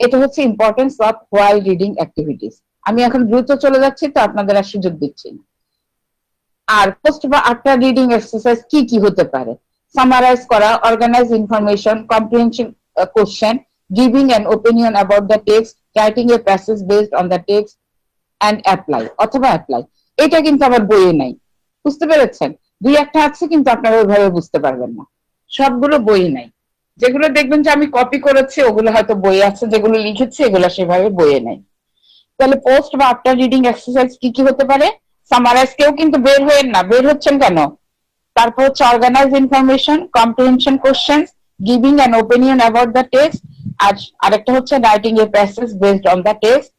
এটা হচ্ছে importance of while reading activities. আমি এখন দ্রুত চলে যাচ্ছি, তো আপনাদের আর সুযোগ দিচ্ছি না। আর পোস্ট বা আফটার রিডিং এক্সারসাইজ কি কি হতে পারে? সামারাইজ করা, organise information, comprehension question, giving an opinion about the text, writing a passage based on the text and apply অথবা অ্যাপ্লাই। এটা কিন্তু আমার বইয়ে নাই, বুঝতে পেরেছেন? 2-1টা আছে, কিন্তু আপনারা ওইভাবে বুঝতে পারবেন না, সবগুলো বইয়ে নাই। যেগুলো দেখবেন যে আমি কপি করেছি ওগুলো হয়তো বইয়ে আছে, যেগুলো লিখেছি এগুলো সেভাবে বইয়ে নাই। তাহলে পোস্ট বা আফটার রিডিং এক্সারসাইজ কি কি হতে পারে? সামারাইজ, কেউ কিন্তু বের হচ্ছেন কেন? তারপর হচ্ছে organise information, comprehension question, giving an opinion about the text, আর আরেকটা হচ্ছে writing a passage based on the text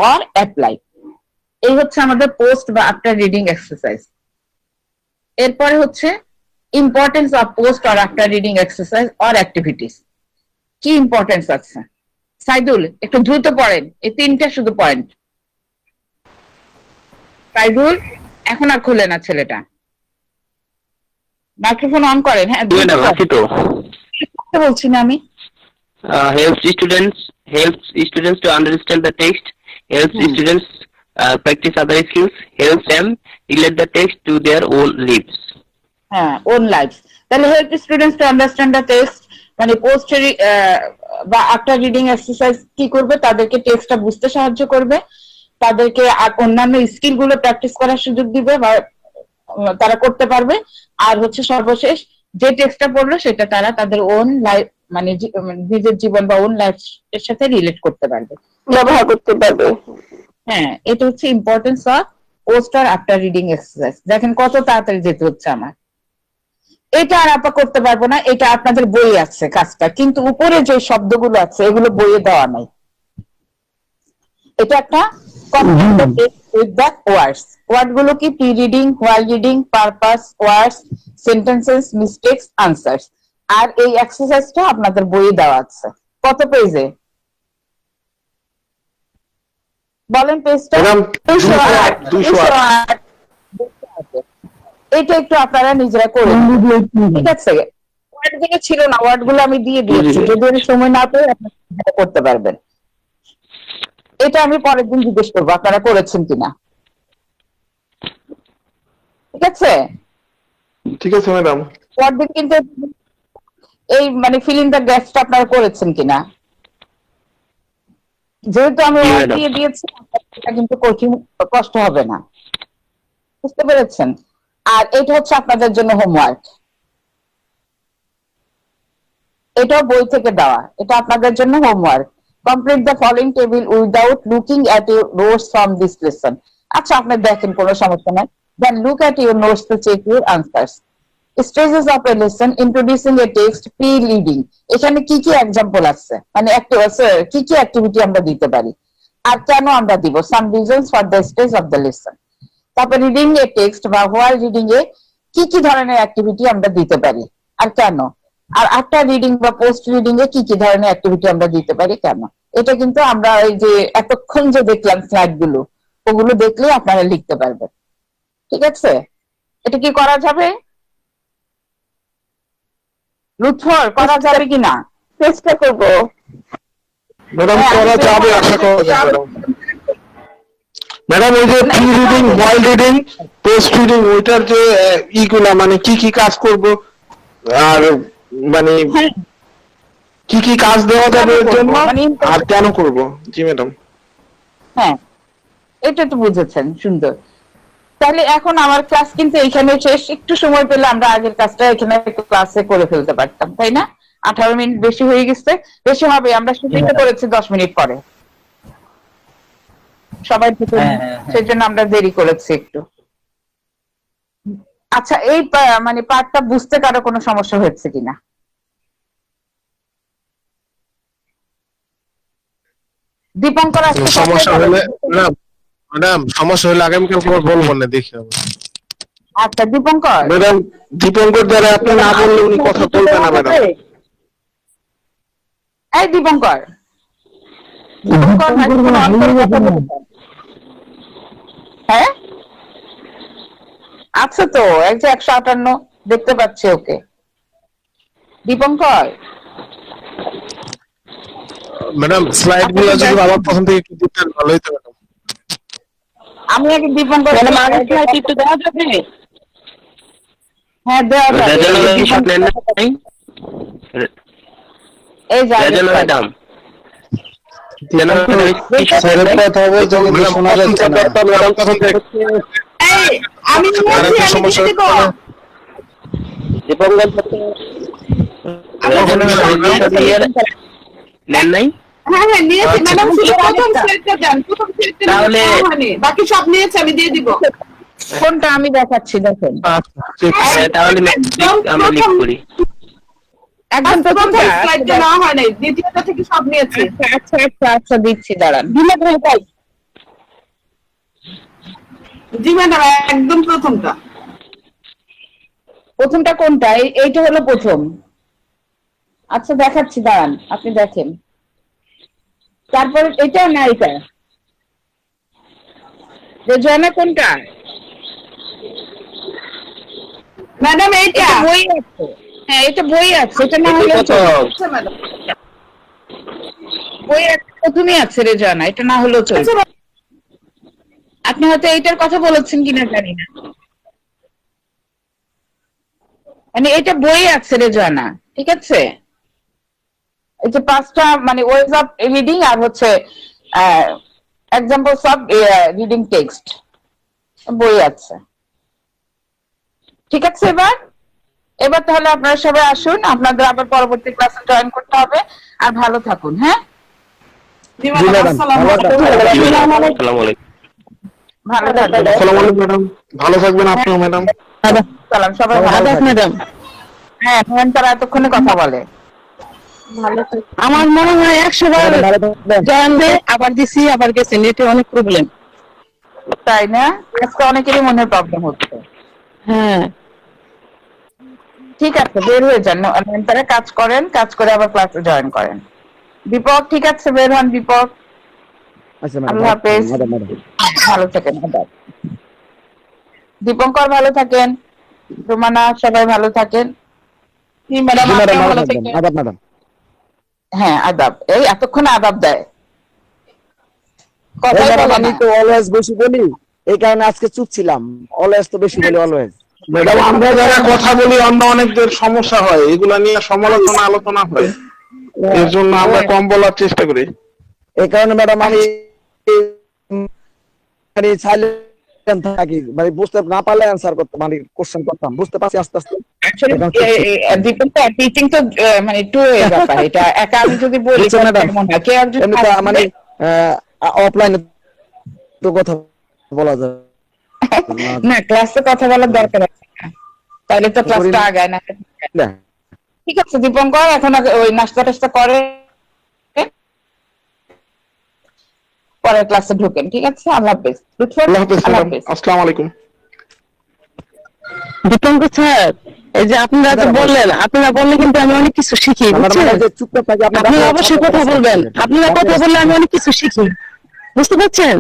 or apply। এই হচ্ছে আমাদের পোস্ট বা আফটার রিডিং এক্সারসাইজ। এরপরে হচ্ছে importance of post or after reading exercise or activities. কি ইম্পর্টেন্স আছে? সাইদুল একটু দ্রুত পড়েন, এই 3টা শুধু পয়েন্ট। সাইদুল এখন আর খুলে না ছেলেটা, মাইক্রোফোন অন করেন। হ্যাঁ, বলছি না আমি। Helps students to understand the text, helps students practice other skills helps them relate the text to their own lives. Own lives. Then help students to understand the text. মানে পোস্ট বা আফটার রিডিং এক্সারসাইজ কি করবে, তাদেরকে টেক্সটটা বুঝতে সাহায্য করবে, তাদেরকে অন্যান্য স্কিল গুলো প্র্যাকটিস করার সুযোগ দিবে বা তারা করতে পারবে। আর হচ্ছে সর্বশেষ যে টেক্সটটা পড়লো সেটা তারা তাদের ওন লাইফ মানে নিজের জীবন বা ওন লাইফ এর সাথে রিলেট করতে পারবে, ব্যবহার করতে পারবে। হ্যাঁ, এটা হচ্ছে ইম্পর্টেন্স অফ পোস্ট আর আফটার রিডিং এক্সারসাইজ। দেখেন কত তাড়াতাড়ি যেতে হচ্ছে আমার। এটা আর আপা করতে পারবো না, এটা আপনাদের বই আছে কাজটা, কিন্তু উপরে যে শব্দগুলো আছে এগুলো বইয়ে দেওয়া নাই। এটা একটা ওয়ার্ড গুলো কি pre reading, while reading, purpose, words, sentences, mistakes, answers. আর এই এক্সারসাইজটা আপনাদের বইয়ে দেওয়া আছে। কত পেজে বলেন? পেজটা 208। এটা একটু আপনারা নিজেরা করে, ঠিক আছে? ওয়ার্ড গুলো ছিল না, ওয়ার্ড গুলো আমি দিয়ে দিয়েছি, যদি সময় না পেয়ে আপনারা করতে পারবেন। এটা আমি পরের দিন জিজ্ঞেস করবো আপনারা করেছেন কিনা, ঠিক আছে? ঠিক আছে ম্যাডাম। পরের দিন কিন্তু এই মানে ফিলিং দ্য গ্যাপসটা আপনারা করেছেন কিনা, যেহেতু আমি ওয়ার্ড দিয়ে দিয়েছি এটা কিন্তু কঠিন কষ্ট হবে না, বুঝতে পেরেছেন? আর এটা হচ্ছে আপনাদের জন্য হোমওয়ার্ক, এটাও বই থেকে দেওয়া, এটা আপনাদের জন্য homework. Complete the following table without looking at your notes from this lesson. আচ্ছা, আপনি দেখেন, কোনো সমস্যা নাই। Then look at your notes to check your answers. Stages of a lesson, introducing a text, pre reading. এখানে কি কি এক্সাম্পল আছে, মানে কি কি অ্যাক্টিভিটি আমরা দিতে পারি আর কেন আমরা দিব, some reasons for the stage of the lesson. তারপর রিডিং এ টেক্সট বা হোয়াইল রিডিং এ কি কি ধরনের অ্যাক্টিভিটি আমরা দিতে পারি আর কেন, আর আফটার রিডিং বা পোস্ট রিডিং এ কি কি ধরনের অ্যাক্টিভিটি আমরা দিতে পারি কেন। এটা কিন্তু আমরা এই যে এতক্ষণ যে দেখলাম স্লাইড গুলো, ওগুলো দেখলে আপনারা লিখতে পারবেন, ঠিক আছে? এটা কি করা যাবে লুৎফর? করা যাবে কিনা চেষ্টা করব ম্যাডাম। করা যাবে, আশা করা যাবে ম্যাডাম। ওই যে pre reading, while reading, post reading, ওইটার যে ইগুলা মানে কি কি কাজ করব আর মানে কি কি কাজ দেওয়া যাবে এর জন্য আর কেন করব। জি ম্যাডাম। হ্যাঁ, এটা তো বুঝেছেন, সুন্দর। তাহলে এখন আমার ক্লাস কিন্তু এখানে শেষ। একটু সময় পেলে আমরা আগের কাজটা এখানে ক্লাসে করে ফেলতে পারতাম, তাই না? 18 মিনিট বেশি হয়ে গেছে, বেশি হবে। আমরা শুরুতে করেছি 10 মিনিট পরে, সবাই সেই জন্য আমরা দেরি করেছি একটু। আচ্ছা, এই মানে পার্টটা বুঝতে কারো কোনো সমস্যা হয়েছে কিনা? দীপঙ্কর সমস্যা হলে ম্যাডাম, সমস্যা হলে আগামীকাল বলবো না, দেখি। আচ্ছা দীপঙ্কর, ম্যাডাম দীপঙ্কর দ্বারা আপনি না বললে উনি কথা বলবেন না ম্যাডাম। এই দীপঙ্কর, হ্যাঁ আচ্ছা, তো 158 দেখতে পাচ্ছি ওকে। দীপঙ্কর ম্যাডাম, স্লাইড গুলো যদি আবার প্রথম থেকে কি দিতেন ভালো হতো ম্যাডাম। আমি আগে দীপঙ্কর আগের স্লাইড একটু দেওয়া যাবে? হ্যাঁ দেওয়া যাবে। এই যে ম্যাডাম আমি বাকি সব নিয়েছে, আমি দিয়ে দিব। কোনটা আমি দেখাচ্ছি, দেখেন। একদম প্রথমটা না হয় নাই, দ্বিতীয়টা থেকে সব নিয়েছে। আচ্ছা আচ্ছা আচ্ছা, দিচ্ছি, দাঁড়ান। জি ম্যাডাম, একদম প্রথমটা। প্রথমটা কোনটা? এইটা হলো প্রথম। আচ্ছা দেখাচ্ছি, দাঁড়ান, আপনি দেখেন। তারপরে এটা না, এটা রেজওয়ানা কোনটা? ম্যাডাম এইটা বই আছে। হ্যাঁ, এটা বই আছে, এটা না হলে বই প্রথমে আছে রেজওয়ানা, এটা না হলেও চলবে। হয়তো এইটার কথা বলেছেন কিনা জানি না, মানে এটা বই আছে রেজওয়ানা, ঠিক আছে? এই যে 5টা মানে ওয়েজ অফ রিডিং আর হচ্ছে এক্সাম্পলস অফ রিডিং টেক্সট বই আছে, ঠিক আছে? এবার তাহলে আপনারা সবাই আসুন, আপনাদের আবার পরবর্তী ক্লাসে জয়েন করতে হবে। আর ভালো থাকুন। হ্যাঁ, ভালো থাকবেন আপনিও ম্যাডাম। সালাম, সবাই ভালো থাকবেন ম্যাডাম। হ্যাঁ, তারা এতক্ষণে কথা বলে। আমার মনে হয় 100 বার আবার দিছি আবার গেছে, নেটে অনেক প্রবলেম, তাই না? আজকে অনেকেরই মনে প্রবলেম হচ্ছে। হ্যাঁ ঠিক আছে, বের হয়ে যান, তারা কাজ করেন, কাজ করে আবার ক্লাসে জয়েন করেন। দীপক ঠিক আছে, বের হন দীপক। আল্লাহ হাফেজ, ভালো থাকেন। দীপঙ্কর ভালো থাকেন, রোমানা সবাই ভালো থাকেন। হ্যাঁ, আদাব, এই এতক্ষণ আদাব দেয়, আমি তো অলওয়েজ বেশি বলি, এই কারণে আজকে চুপ ছিলাম। অলওয়েজ তো বেশি বলি, অলওয়েজ। ম্যাডাম আমরা যারা কথা বলি অন্য অনেকদের সমস্যা হয়, এগুলা নিয়ে সমালোচনা আলোচনা হয়, এর জন্য আমরা কম বলার চেষ্টা করি। এই কারণে ম্যাডাম আমি সাইলেন্ট থাকি, মানে বুঝতে না পারলে অ্যানসার করতাম, মানে কোশ্চেন করতাম, বুঝতে পারছি আস্তে আস্তে। টিচিং তো মানে টু ওয়ে ব্যাপার, এটা একা আমি যদি বলি মানে অফলাইনে তো কথা বলা যায় না, ক্লাসে কথা বলার দরকার আছে, তাহলে তো ক্লাসটা আগায় না। ঠিক আছে দীপঙ্কর, এখন ওই নাস্তা টাস্তা করে পরের ক্লাসে ঢোকেন, ঠিক আছে? আল্লাহ হাফেজ। আসসালামু আলাইকুম। দীপঙ্কর স্যার, এই যে আপনারা তো বললেন, আপনারা বললে কিন্তু আমি অনেক কিছু শিখি, আপনারা অবশ্যই কথা বলবেন, আপনারা কথা বললে আমি অনেক কিছু শিখি, বুঝতে পারছেন?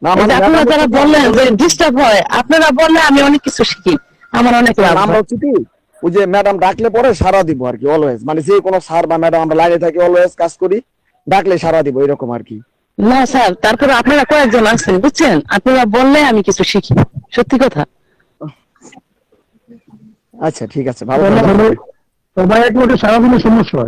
আপনারা যারা বললেন যে ডিস্টার্ব হয়, আপনারা বললে আমি অনেক কিছু শিখি, আমার অনেক লাভ। আমরা হচ্ছে কি ওই যে ম্যাডাম ডাকলে পরে সারা দিব আর কি, অলওয়েজ, মানে যে কোনো স্যার বা ম্যাডাম আমরা লাইনে থাকি, অলওয়েজ কাজ করি, ডাকলে সারা দিব, এরকম আর কি। না স্যার, তারপরে আপনারা কয়েকজন আছেন, বুঝছেন, আপনারা বললে আমি কিছু শিখি, সত্যি কথা। আচ্ছা ঠিক আছে, ভালো। সবাই একটু সারাদিনের সমস্যা হয়।